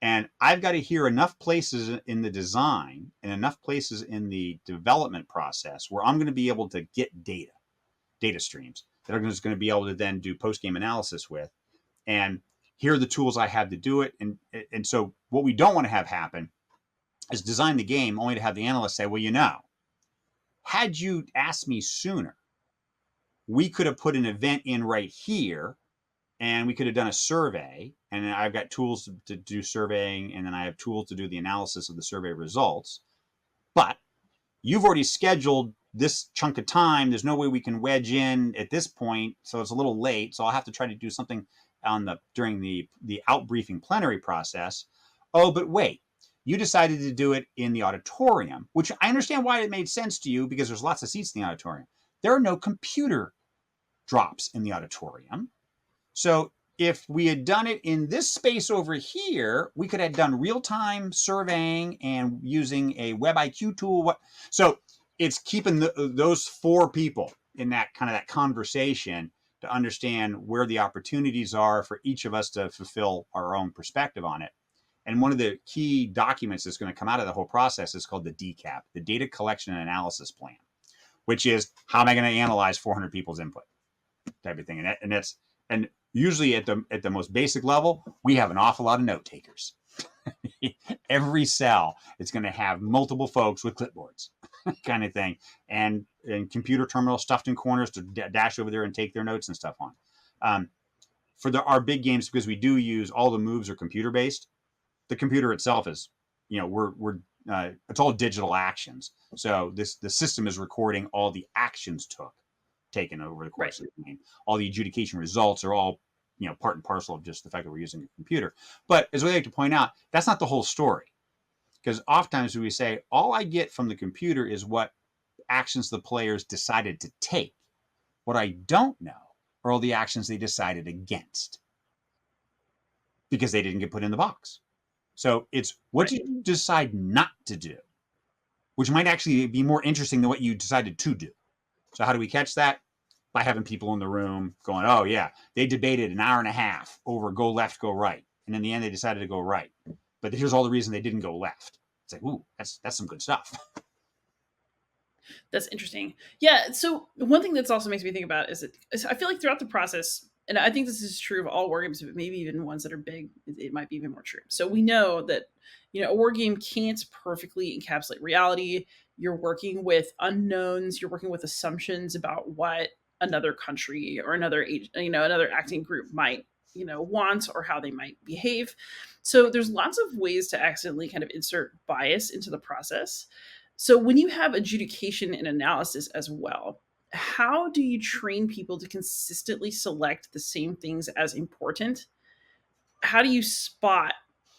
and I've got to hear enough places in the design and enough places in the development process where I'm going to be able to get data streams that I'm just going to be able to then do post-game analysis with. And here are the tools I have to do it. And so what we don't want to have happen is design the game only to have the analyst say, well, had you asked me sooner, we could have put an event in right here and we could have done a survey, and I've got tools to do surveying, and then I have tools to do the analysis of the survey results. But you've already scheduled this chunk of time. There's no way we can wedge in at this point, so it's a little late. So I'll have to try to do something during the out briefing plenary process. Oh, but wait, you decided to do it in the auditorium, which I understand why it made sense to you because there's lots of seats in the auditorium. There are no computer drops in the auditorium. So if we had done it in this space over here, we could have done real-time surveying and using a WebIQ tool. So it's keeping those four people in that kind of that conversation to understand where the opportunities are for each of us to fulfill our own perspective on it. And one of the key documents that's going to come out of the whole process is called the DCAP, the Data Collection and Analysis Plan, which is how am I going to analyze 400 people's input type of thing. And usually at the most basic level, we have an awful lot of note takers. Every cell is going to have multiple folks with clipboards kind of thing. And and computer terminals stuffed in corners to dash over there and take their notes and stuff on. For our big games, because we do use all the moves are computer based, the computer itself is, it's all digital actions. So the system is recording all the actions taken over the course of the game. All the adjudication results are all, part and parcel of just the fact that we're using a computer. But as we like to point out, that's not the whole story. Because oftentimes we say, all I get from the computer is what actions the players decided to take. What I don't know are all the actions they decided against, because they didn't get put in the box. So it's what did you decide not to do, which might actually be more interesting than what you decided to do. So how do we catch that? By having people in the room going, oh yeah, they debated an hour and a half over go left, go right. And in the end, they decided to go right. But here's all the reason they didn't go left. It's like, ooh, that's some good stuff. That's interesting. Yeah. So one thing that's also makes me think about is I feel like throughout the process, and I think this is true of all war games, but maybe even ones that are big, it might be even more true. So we know that, a war game can't perfectly encapsulate reality. You're working with unknowns. You're working with assumptions about what another country or another acting group might, want, or how they might behave. So there's lots of ways to accidentally kind of insert bias into the process. So when you have adjudication and analysis as well, how do you train people to consistently select the same things as important? How do you spot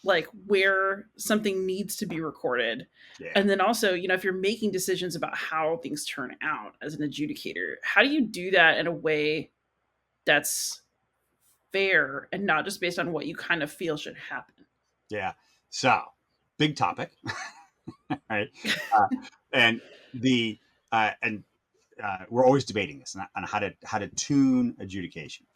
like where something needs to be recorded? Yeah. And then also, if you're making decisions about how things turn out as an adjudicator, how do you do that in a way that's fair and not just based on what you kind of feel should happen? Yeah. So big topic. Right. And we're always debating this on how to tune adjudication.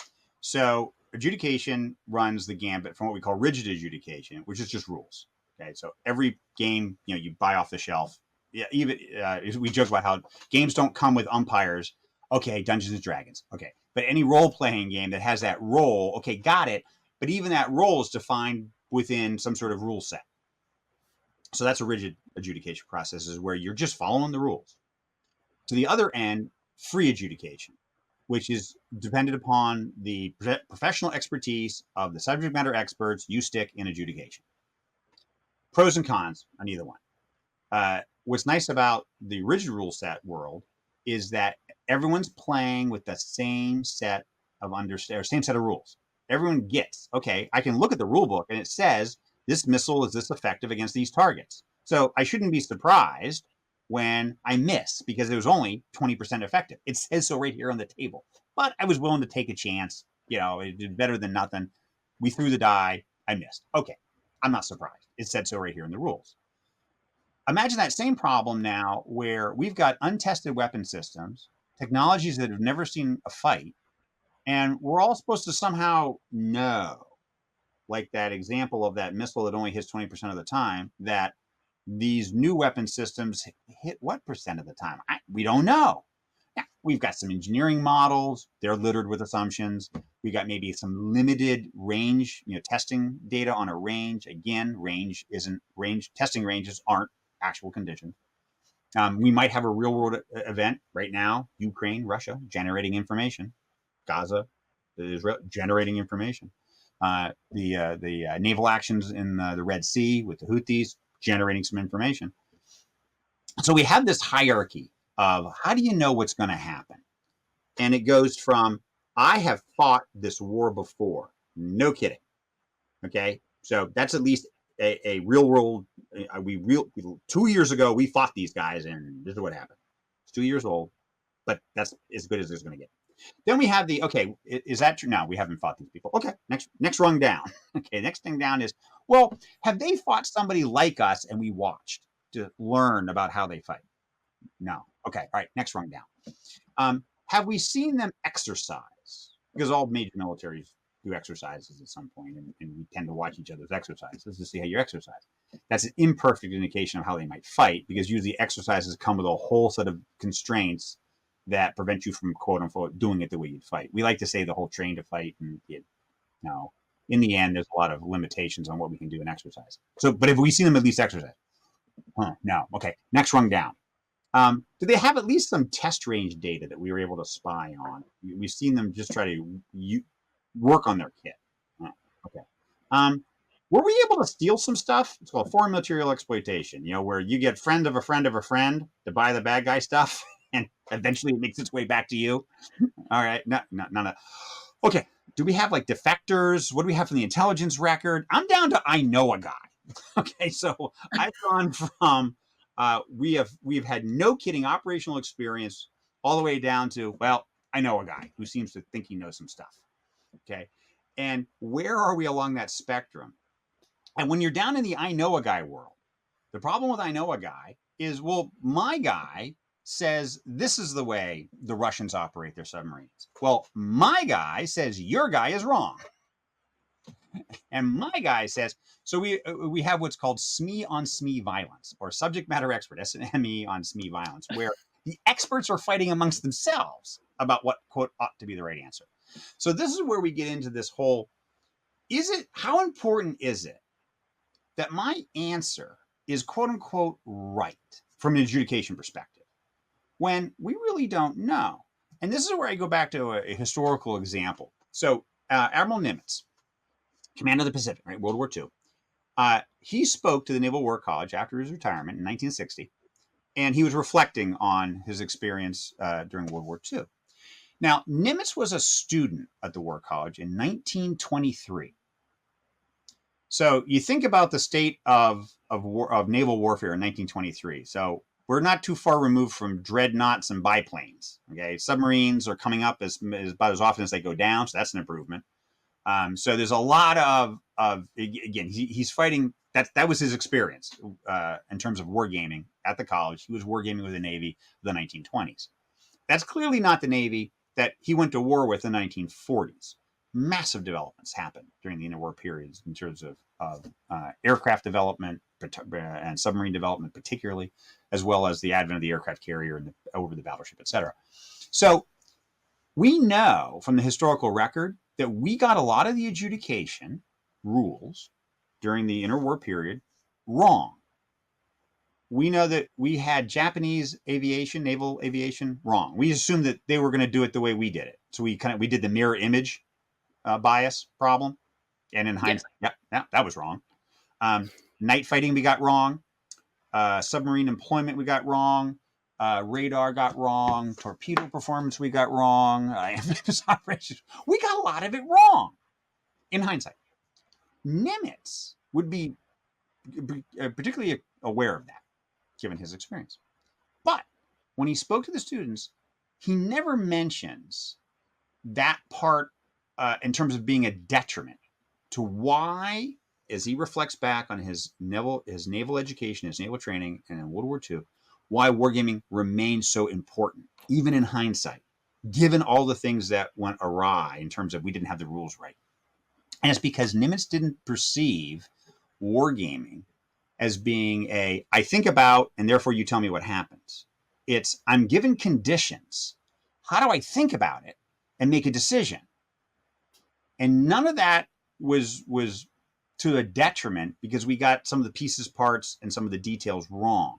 So adjudication runs the gambit from what we call rigid adjudication, which is just rules. Okay. So every game, you buy off the shelf. Yeah. Even we joke about how games don't come with umpires. Okay. Dungeons and Dragons. Okay. But any role-playing game that has that role, okay, got it. But even that role is defined within some sort of rule set. So that's a rigid adjudication process, is where you're just following the rules. To the other end, free adjudication, which is dependent upon the professional expertise of the subject matter experts you stick in adjudication. Pros and cons on either one. What's nice about the rigid rule set world is that everyone's playing with the same set of rules. Everyone gets, okay, I can look at the rule book and it says this missile is this effective against these targets. So I shouldn't be surprised when I miss, because it was only 20% effective. It says so right here on the table. But I was willing to take a chance. It did better than nothing. We threw the die. I missed. Okay, I'm not surprised. It said so right here in the rules. Imagine that same problem now where we've got untested weapon systems, technologies that have never seen a fight, and we're all supposed to somehow know, like that example of that missile that only hits 20% of the time, that these new weapon systems hit what percent of the time? We don't know. Yeah, we've got some engineering models. They're littered with assumptions. We got maybe some limited range, testing data on a range. Again, testing ranges aren't actual conditions. We might have a real world event right now, Ukraine, Russia, generating information. Gaza, Israel, generating information. The naval actions in the Red Sea with the Houthis, generating some information. So we have this hierarchy of how do you know what's going to happen? And it goes from, I have fought this war before. No kidding. Okay. So that's at least a real world. 2 years ago, we fought these guys and this is what happened. It's 2 years old, but that's as good as it's going to get. Then we have okay, is that true? No, we haven't fought these people. Okay, next rung down. Okay, next thing down is, well, have they fought somebody like us and we watched to learn about how they fight? No. Okay, all right, next rung down. Have we seen them exercise? Because all major militaries do exercises at some point, and we tend to watch each other's exercises to see how you exercise. That's an imperfect indication of how they might fight, because usually exercises come with a whole set of constraints that prevent you from, quote unquote, doing it the way you'd fight. We like to say the whole train to fight, and no. In the end, there's a lot of limitations on what we can do in exercise. So, but if we see them at least exercise, no. Okay, next rung down. Do they have at least some test range data that we were able to spy on? We've seen them just try to work on their kit. Oh, okay. Were we able to steal some stuff? It's called foreign material exploitation, where you get friend of a friend of a friend to buy the bad guy stuff, and eventually it makes its way back to you. All right. No, none of. Okay. Do we have like defectors? What do we have from the intelligence record? I'm down to I know a guy. Okay. So I've gone from we've had no kidding operational experience all the way down to, well, I know a guy who seems to think he knows some stuff. Okay. And where are we along that spectrum? And when you're down in the I know a guy world, the problem with I know a guy is, well, my guy says this is the way the Russians operate their submarines. Well, my guy says your guy is wrong. And my guy says, so we have what's called SME on SME violence, or subject matter expert, SME on SME violence, where the experts are fighting amongst themselves about what, quote, ought to be the right answer. So this is where we get into this whole, how important is it that my answer is, quote unquote, right from an adjudication perspective, when we really don't know? And this is where I go back to a historical example. So Admiral Nimitz, Commander of the Pacific, right, World War II, he spoke to the Naval War College after his retirement in 1960, and he was reflecting on his experience during World War II. Now, Nimitz was a student at the War College in 1923. So you think about the state of naval warfare in 1923. So we're not too far removed from dreadnoughts and biplanes. Okay, submarines are coming up about as often as they go down, so that's an improvement. So there's a lot of again, he's fighting. That was his experience in terms of wargaming at the college. He was wargaming with the Navy of the 1920s. That's clearly not the Navy that he went to war with in the 1940s. Massive developments happened during the interwar periods in terms of aircraft development and submarine development, particularly, as well as the advent of the aircraft carrier and over the battleship, et cetera. So we know from the historical record that we got a lot of the adjudication rules during the interwar period wrong. We know that we had Japanese aviation, naval aviation, wrong. We assumed that they were going to do it the way we did it. So we did the mirror image bias problem. And in hindsight, that was wrong. Night fighting, we got wrong. Submarine employment, we got wrong. Radar got wrong. Torpedo performance, we got wrong. Amphibious operations, we got a lot of it wrong in hindsight. Nimitz would be particularly aware of that, given his experience. But when he spoke to the students, he never mentions that part in terms of being a detriment to why, as he reflects back on his naval education, his naval training, and in World War II, why wargaming remains so important, even in hindsight, given all the things that went awry in terms of we didn't have the rules right. And it's because Nimitz didn't perceive wargaming as being I think about, and therefore you tell me what happens. It's, I'm given conditions. How do I think about it and make a decision? And none of that was to a detriment because we got some of the pieces, parts, and some of the details wrong.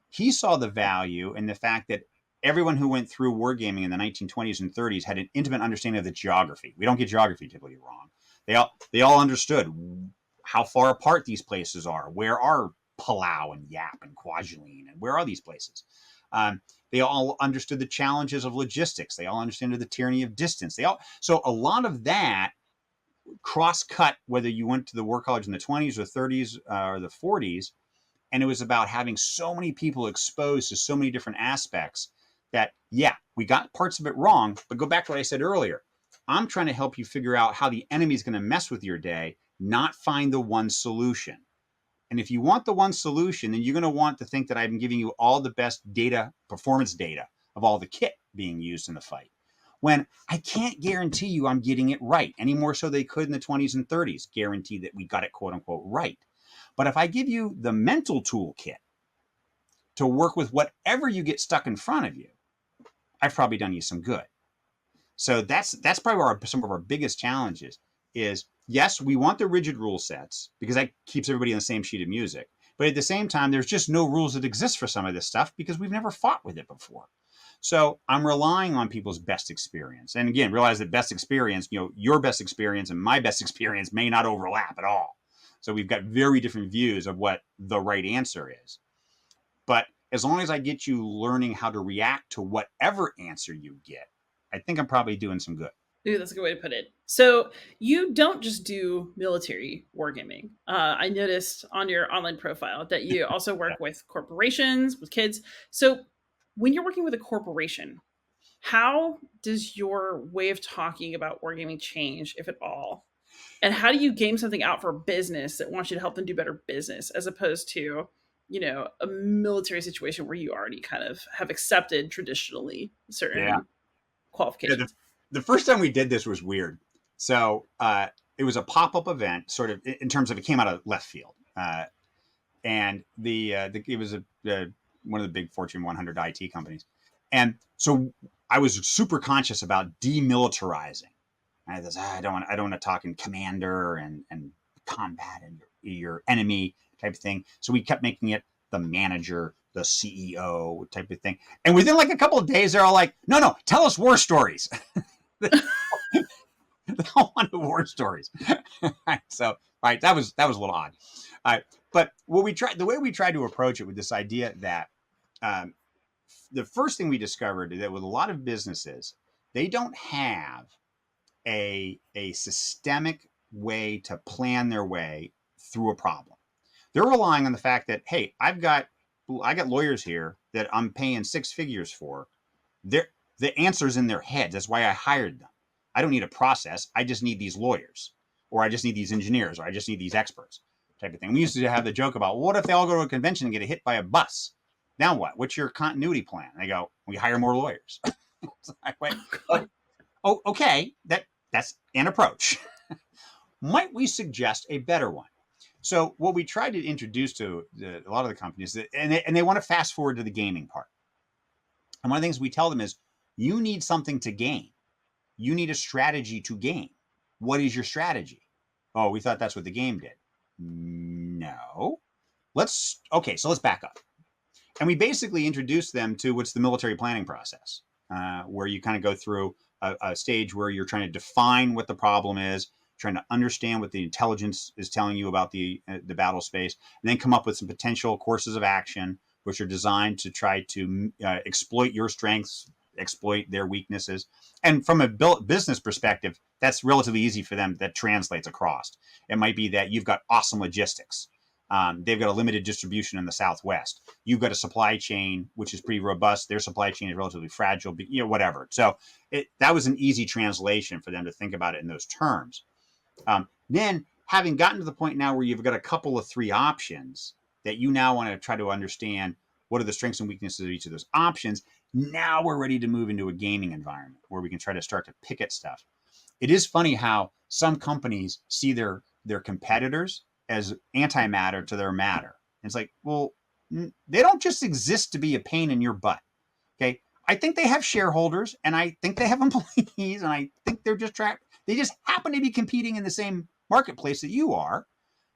He saw the value in the fact that everyone who went through wargaming in the 1920s and 30s had an intimate understanding of the geography. We don't get geography typically wrong. They all understood how far apart these places are. Where are Palau and Yap and Kwajalein, and where are these places? They all understood the challenges of logistics. They all understood the tyranny of distance. So a lot of that cross-cut, whether you went to the War College in the 20s or 30s or the 40s, and it was about having so many people exposed to so many different aspects that, we got parts of it wrong, but go back to what I said earlier. I'm trying to help you figure out how the enemy's going to mess with your day, not find the one solution. And if you want the one solution, then you're going to want to think that I'm giving you all the best data, performance data of all the kit being used in the fight. When I can't guarantee you I'm getting it right, any more so they could in the 20s and 30s, guarantee that we got it, quote unquote, right. But if I give you the mental toolkit to work with whatever you get stuck in front of you, I've probably done you some good. So that's probably some of our biggest challenges is, yes, we want the rigid rule sets because that keeps everybody on the same sheet of music. But at the same time, there's just no rules that exist for some of this stuff because we've never fought with it before. So I'm relying on people's best experience. And again, realize that best experience, your best experience and my best experience may not overlap at all. So we've got very different views of what the right answer is. But as long as I get you learning how to react to whatever answer you get, I think I'm probably doing some good. Ooh, that's a good way to put it. So you don't just do military wargaming. I noticed on your online profile that you also work with corporations, with kids. So when you're working with a corporation, how does your way of talking about wargaming change, if at all? And how do you game something out for business that wants you to help them do better business, as opposed to, a military situation where you already kind of have accepted traditionally certain qualifications? The first time we did this was weird. So it was a pop-up event, sort of in terms of it came out of left field, and it was one of the big Fortune 100 IT companies, and so I was super conscious about demilitarizing. I don't want to talk in commander and combat and your enemy type of thing. So we kept making it the manager, the CEO type of thing. And within like a couple of days, they're all like, no, tell us war stories. They all wanted war stories. So, that was a little odd. But the way we tried to approach it with this idea that the first thing we discovered that with a lot of businesses, they don't have a systemic way to plan their way through a problem. They're relying on the fact that, hey, I got lawyers here that I'm paying six figures for. The answer's in their heads. That's why I hired them. I don't need a process. I just need these lawyers, or I just need these engineers, or I just need these experts type of thing. We used to have the joke about, what if they all go to a convention and get hit by a bus? Now what? What's your continuity plan? They go, we hire more lawyers. So I went, oh, okay, that's an approach. Might we suggest a better one? So what we tried to introduce to a lot of the companies, and they want to fast forward to the gaming part. And one of the things we tell them is, you need something to game. You need a strategy to game. What is your strategy? Oh, we thought that's what the game did. No. So let's back up. And we basically introduced them to what's the military planning process, where you kind of go through a stage where you're trying to define what the problem is, trying to understand what the intelligence is telling you about the battle space, and then come up with some potential courses of action, which are designed to try to exploit your strengths, exploit their weaknesses. And from a business perspective, that's relatively easy for them. That translates across. It might be that you've got awesome logistics. They've got a limited distribution in the Southwest. You've got a supply chain, which is pretty robust. Their supply chain is relatively fragile, but, whatever. So that was an easy translation for them to think about it in those terms. Then having gotten to the point now where you've got a couple of three options that you now want to try to understand what are the strengths and weaknesses of each of those options. Now we're ready to move into a gaming environment where we can try to start to pick at stuff. It is funny how some companies see their competitors as antimatter to their matter. And it's like, well, they don't just exist to be a pain in your butt. Okay. I think they have shareholders, and I think they have employees, and I think they're just trapped. They just happen to be competing in the same marketplace that you are.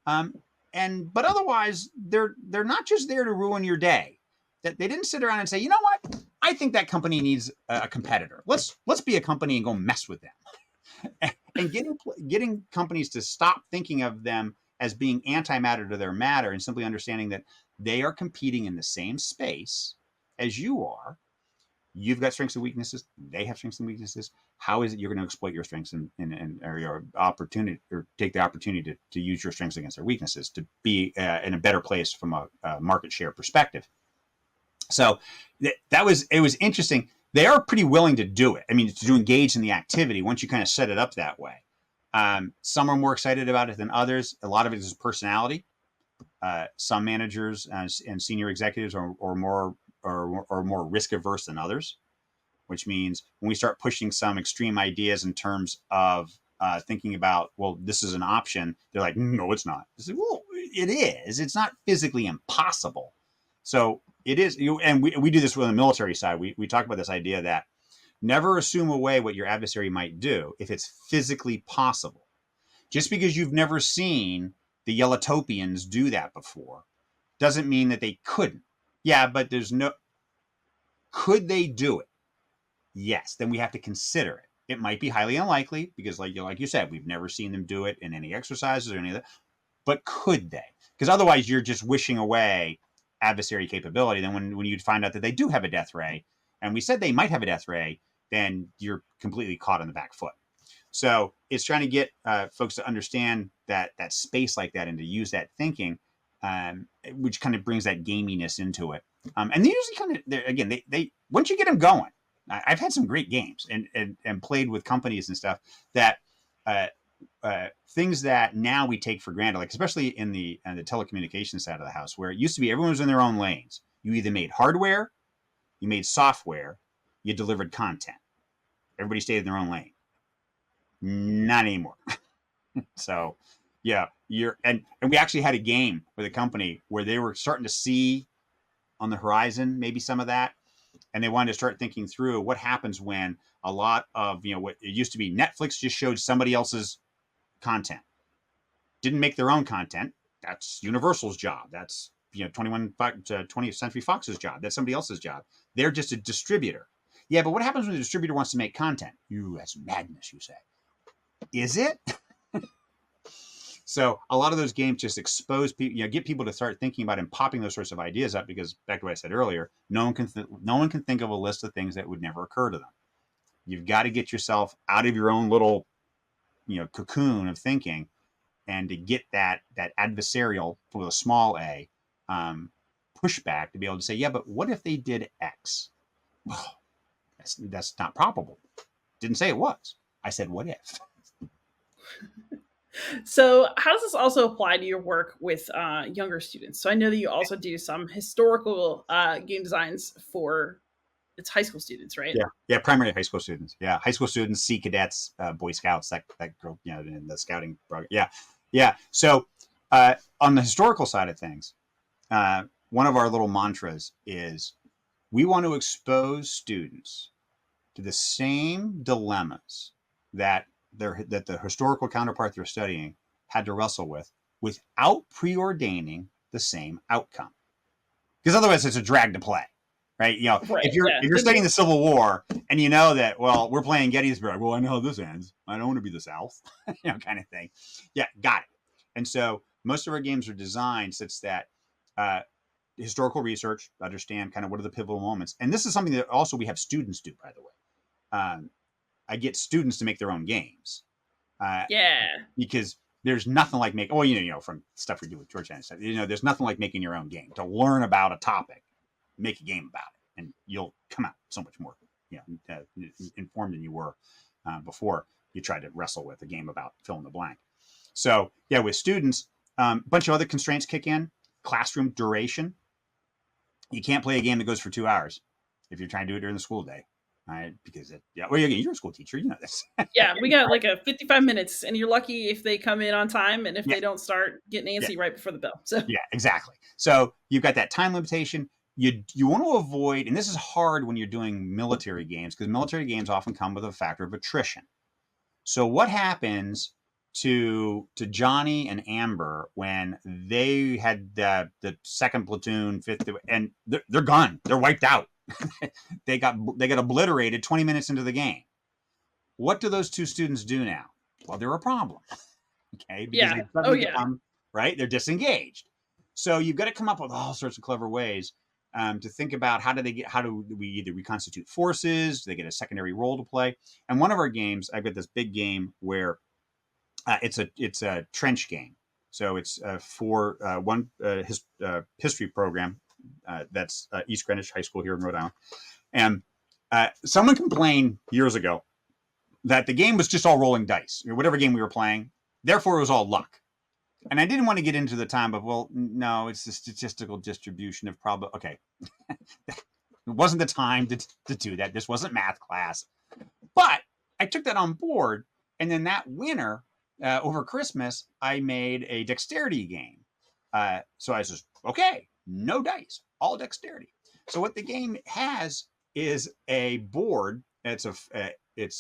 But otherwise they're not just there to ruin your day. That they didn't sit around and say, you know what? I think that company needs a competitor. Let's be a company and go mess with them. And getting companies to stop thinking of them as being antimatter to their matter, and simply understanding that they are competing in the same space as you are. You've got strengths and weaknesses. They have strengths and weaknesses. How is it you're going to exploit your strengths and your opportunity, or take the opportunity to use your strengths against their weaknesses to be in a better place from a market share perspective? So it was interesting. They are pretty willing to do it. I mean, to engage in the activity once you kind of set it up that way. Some are more excited about it than others. A lot of it is personality. Some managers and senior executives are more risk averse than others, which means when we start pushing some extreme ideas in terms of thinking about, well, this is an option, they're like, no, it's not. I say, well, it is. It's not physically impossible. So it is. And we do this with the military side. We talk about this idea that never assume away what your adversary might do if it's physically possible. Just because you've never seen the Yellowtopians do that before doesn't mean that they couldn't. Yeah, but could they do it? Yes, then we have to consider it. It might be highly unlikely because, like you said, we've never seen them do it in any exercises or any of that. But could they? Because otherwise, you're just wishing away adversary capability. Then when you find out that they do have a death ray, and we said they might have a death ray, then you're completely caught on the back foot. So it's trying to get folks to understand that space like that and to use that thinking, which kind of brings that gaminess into it. And they usually kind of, again, they once you get them going, I've had some great games and played with companies and stuff that things that now we take for granted, like especially in the telecommunications side of the house, where it used to be everyone was in their own lanes. You either made hardware, you made software, you delivered content. Everybody stayed in their own lane. Not anymore. So, yeah, and we actually had a game with a company where they were starting to see on the horizon maybe some of that, and they wanted to start thinking through what happens when a lot of what it used to be Netflix just showed somebody else's content, didn't make their own content. That's Universal's job. That's 20th Century Fox's job. That's somebody else's job. They're just a distributor. Yeah, but what happens when the distributor wants to make content? That's madness, you say. Is it? So a lot of those games just expose people, get people to start thinking about and popping those sorts of ideas up, because back to what I said earlier, no one can think of a list of things that would never occur to them. You've got to get yourself out of your own little, cocoon of thinking, and to get that adversarial with a small a pushback to be able to say, yeah, but what if they did X? Oh, that's not probable. Didn't say it was. I said, what if? So, how does this also apply to your work with younger students? So, I know that you also do some historical game designs for it's high school students, right? Yeah, primarily high school students. Yeah, high school students, Sea Cadets, Boy Scouts, that group, in the scouting program. Yeah. So, on the historical side of things, one of our little mantras is we want to expose students to the same dilemmas that the historical counterpart they're studying had to wrestle with, without preordaining the same outcome. Because otherwise, it's a drag to play, right? Right, if you're studying the Civil War and you know that, well, we're playing Gettysburg. Well, I know how this ends. I don't want to be the South, kind of thing. Yeah, got it. And so most of our games are designed such that historical research, understand kind of what are the pivotal moments. And this is something that also we have students do, by the way. I get students to make their own games. Yeah. Because there's nothing like making, from stuff we do with Georgetown and stuff, there's nothing like making your own game. To learn about a topic, make a game about it, and you'll come out so much more, informed than you were before you tried to wrestle with a game about fill in the blank. So, yeah, with students, a bunch of other constraints kick in. Classroom duration. You can't play a game that goes for 2 hours if you're trying to do it during the school day. Right, because you're a school teacher, you know this. Yeah, we got like a 55 minutes, and you're lucky if they come in on time, and if they don't start getting antsy right before the bell. So yeah, exactly. So you've got that time limitation. You want to avoid, and this is hard when you're doing military games, because military games often come with a factor of attrition. So what happens to Johnny and Amber when they had the second platoon, fifth, and they're gone, they're wiped out. They got obliterated 20 minutes into the game. What do those two students do now? Well, they're a problem. Okay, because they suddenly become, right? They're disengaged. So you've got to come up with all sorts of clever ways to think about how do we either reconstitute forces? Do they get a secondary role to play? And one of our games, I've got this big game where it's a trench game. So it's for one history program. That's East Greenwich High School here in Rhode Island. And someone complained years ago that the game was just all rolling dice, or whatever game we were playing. Therefore, it was all luck. And I didn't want to get into the time of, well, no, it's the statistical distribution of probability. Okay. It wasn't the time to do that. This wasn't math class. But I took that on board. And then that winter, over Christmas, I made a dexterity game. So I said, okay, no dice, all dexterity. So what the game has is a board. It's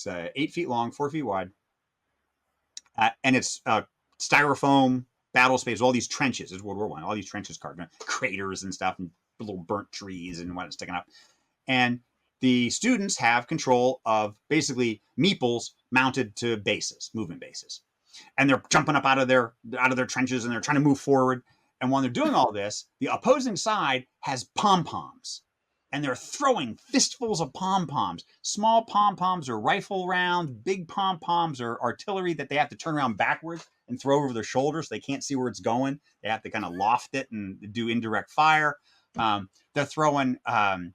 8 feet long, 4 feet wide, and it's styrofoam battle space, all these trenches. It's World War I. All these trenches carved, craters and stuff, and little burnt trees and what's sticking up. And the students have control of basically meeples mounted to bases, movement bases, and they're jumping up out of their trenches and they're trying to move forward. And when they're doing all this, the opposing side has pom-poms, and they're throwing fistfuls of pom-poms. Small pom-poms are rifle rounds. Big pom-poms are artillery that they have to turn around backwards and throw over their shoulders. They can't see where it's going. They have to kind of loft it and do indirect fire. They're throwing. I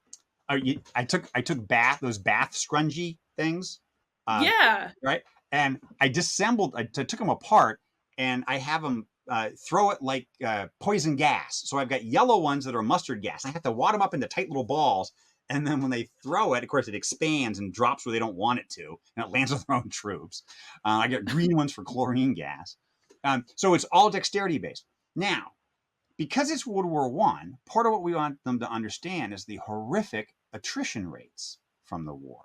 took those bath scrunchie things. Yeah. Right. And I took them apart, and I have them throw it like poison gas. So I've got yellow ones that are mustard gas. I have to wad them up into tight little balls. And then when they throw it, of course, it expands and drops where they don't want it to, and it lands on their own troops. I got green ones for chlorine gas. So it's all dexterity based. Now, because it's World War I, part of what we want them to understand is the horrific attrition rates from the war.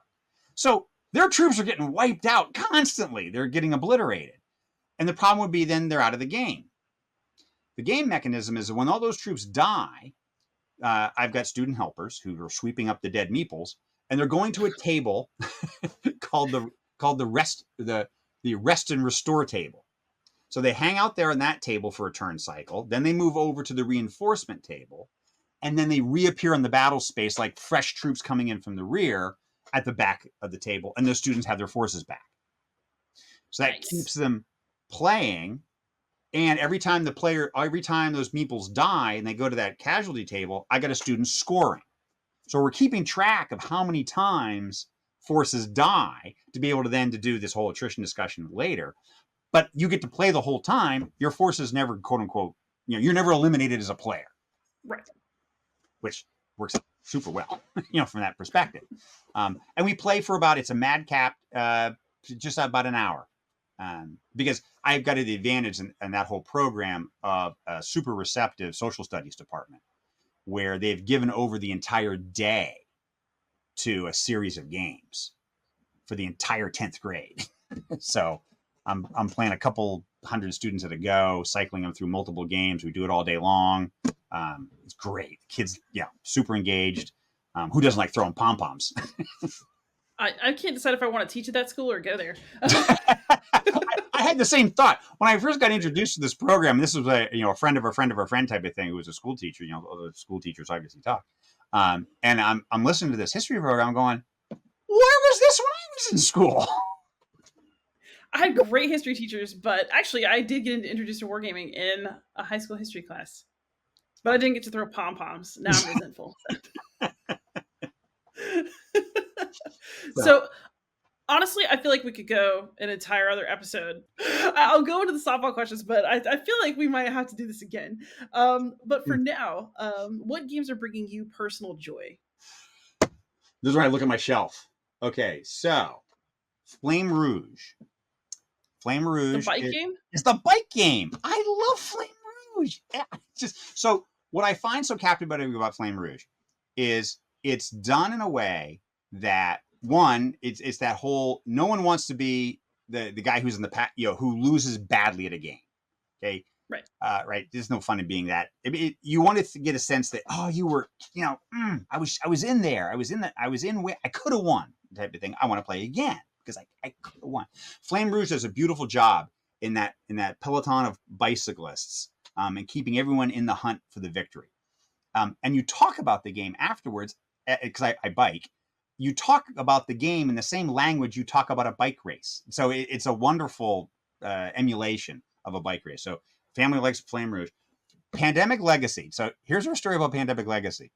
So their troops are getting wiped out constantly. They're getting obliterated. And the problem would be then they're out of the game. The game mechanism is that when all those troops die, I've got student helpers who are sweeping up the dead meeples, and they're going to a table called the rest and restore table. So they hang out there on that table for a turn cycle. Then they move over to the reinforcement table, and then they reappear in the battle space like fresh troops coming in from the rear at the back of the table, and those students have their forces back. So that keeps them playing. And every time those meeples die and they go to that casualty table, I got a student scoring. So we're keeping track of how many times forces die to be able to then to do this whole attrition discussion later. But you get to play the whole time. Your forces never, quote unquote, you're never eliminated as a player. Right. Which works super well, from that perspective. And we play for it's a madcap, just about an hour. Because I've got the advantage in that whole program of a super receptive social studies department, where they've given over the entire day to a series of games for the entire 10th grade. So I'm playing a couple hundred students at a go, cycling them through multiple games. We do it all day long. It's great. Kids, super engaged. Who doesn't like throwing pom-poms? I can't decide if I want to teach at that school or go there. I had the same thought when I first got introduced to this program. This was a friend of a friend of a friend type of thing who was a school teacher. The school teachers obviously talk. And I'm listening to this history program, going, where was this when I was in school? I had great history teachers, but actually I did get introduced to wargaming in a high school history class. But I didn't get to throw pom-poms. Now I'm resentful. So honestly, I feel like we could go an entire other episode. I'll go into the softball questions, but I feel like we might have to do this again. But for now, what games are bringing you personal joy? This is where I look at my shelf. Okay, so Flame Rouge. Flame Rouge. The bike game? It's the bike game. I love Flame Rouge. So what I find so captivating about Flame Rouge is it's done in a way that, one, it's that whole, no one wants to be the guy who's in the who loses badly at a game. Okay. Right. Right. There's no fun in being that. You wanted to get a sense that, you were, I was in there. I could have won, type of thing. I want to play again because I could have won. Flame Rouge does a beautiful job in that peloton of bicyclists, and keeping everyone in the hunt for the victory. And you talk about the game afterwards, because I bike. You talk about the game in the same language you talk about a bike race. So it's a wonderful emulation of a bike race. So family likes Flame Rouge. Pandemic Legacy. So here's our story about Pandemic Legacy.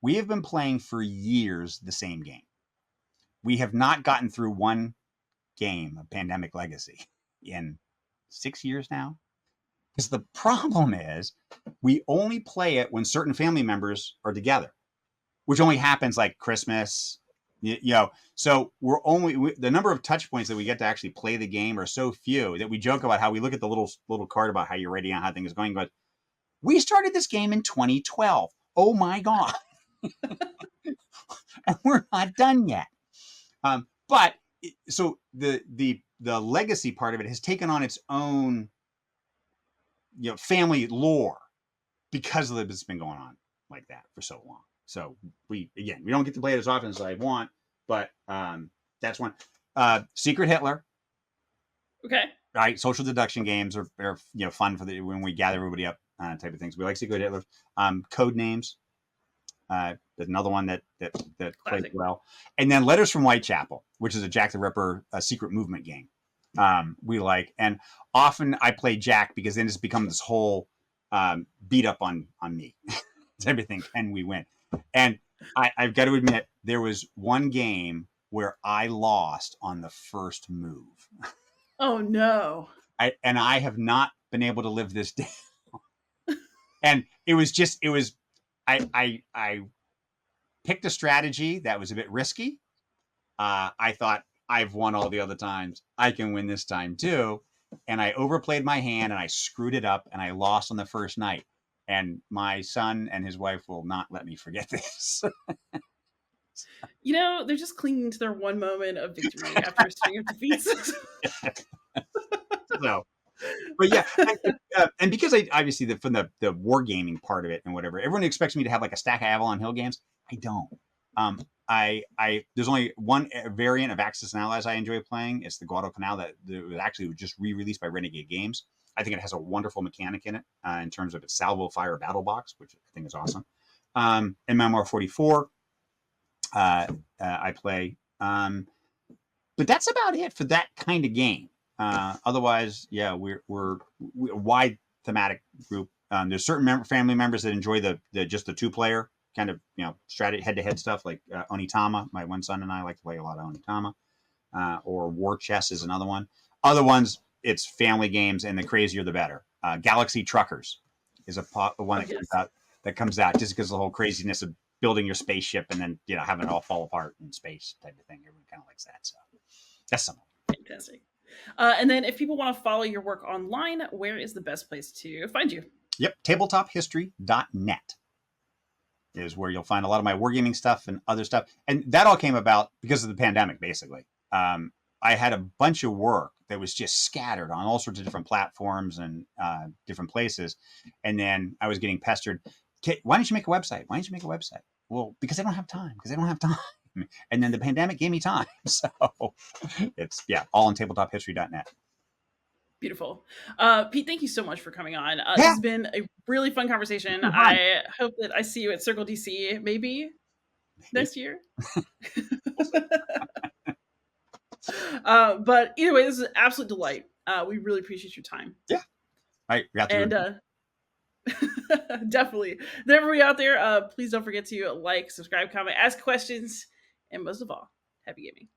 We have been playing for years the same game. We have not gotten through one game of Pandemic Legacy in 6 years now. Because the problem is we only play it when certain family members are together, which only happens like Christmas. So the number of touch points that we get to actually play the game are so few that we joke about how we look at the little card about how you're ready and how things are going. But we started this game in 2012. Oh my God. And we're not done yet. But so the legacy part of it has taken on its own family lore because of it's been going on like that for so long. So we don't get to play it as often as I want, but that's one. Secret Hitler. Okay. Right. Social deduction games are fun for when we gather everybody up type of things. We like Secret Hitler. Code Names. There's another one that plays well. And then Letters from Whitechapel, which is a Jack the Ripper secret movement game. We like, and often I play Jack because then it's become this whole beat up on me. It's everything. Can we win? And I've got to admit, there was one game where I lost on the first move. Oh no! I have not been able to live this down. And it was I picked a strategy that was a bit risky. I thought, I've won all the other times, I can win this time too. And I overplayed my hand and I screwed it up and I lost on the first night. And my son and his wife will not let me forget this. They're just clinging to their one moment of victory after a string of defeats. So, but yeah, and because I obviously from the wargaming part of it and whatever, everyone expects me to have like a stack of Avalon Hill games. I don't. There's only one variant of Axis and Allies I enjoy playing. It's the Guadalcanal that was actually just re-released by Renegade Games. I think it has a wonderful mechanic in it in terms of its salvo fire battle box, which I think is awesome. And Memoir 44, I play. But that's about it for that kind of game. Otherwise, yeah, we're a wide thematic group. There's certain family members that enjoy the just the 2-player kind of strategy head-to-head stuff, like Onitama. My one son and I like to play a lot of Onitama, or War Chess is another one. Other ones, it's family games, and the crazier the better. Galaxy Truckers is one that comes out just because of the whole craziness of building your spaceship and then having it all fall apart in space type of thing. Everyone kind of likes that, so that's something. Fantastic. And then if people want to follow your work online, where is the best place to find you? Yep, tabletophistory.net is where you'll find a lot of my wargaming stuff and other stuff. And that all came about because of the pandemic, basically. I had a bunch of work that was just scattered on all sorts of different platforms and different places. And then I was getting pestered. Why don't you make a website? Why don't you make a website? Well, because I don't have time. And then the pandemic gave me time. So it's, all on tabletophistory.net. Beautiful. Pete, thank you so much for coming on. This has been a really fun conversation. I hope that I see you at Circle DC maybe next year. But either way, this is an absolute delight. We really appreciate your time. Yeah. Right. And definitely. Everybody out there, please don't forget to like, subscribe, comment, ask questions, and most of all, happy gaming.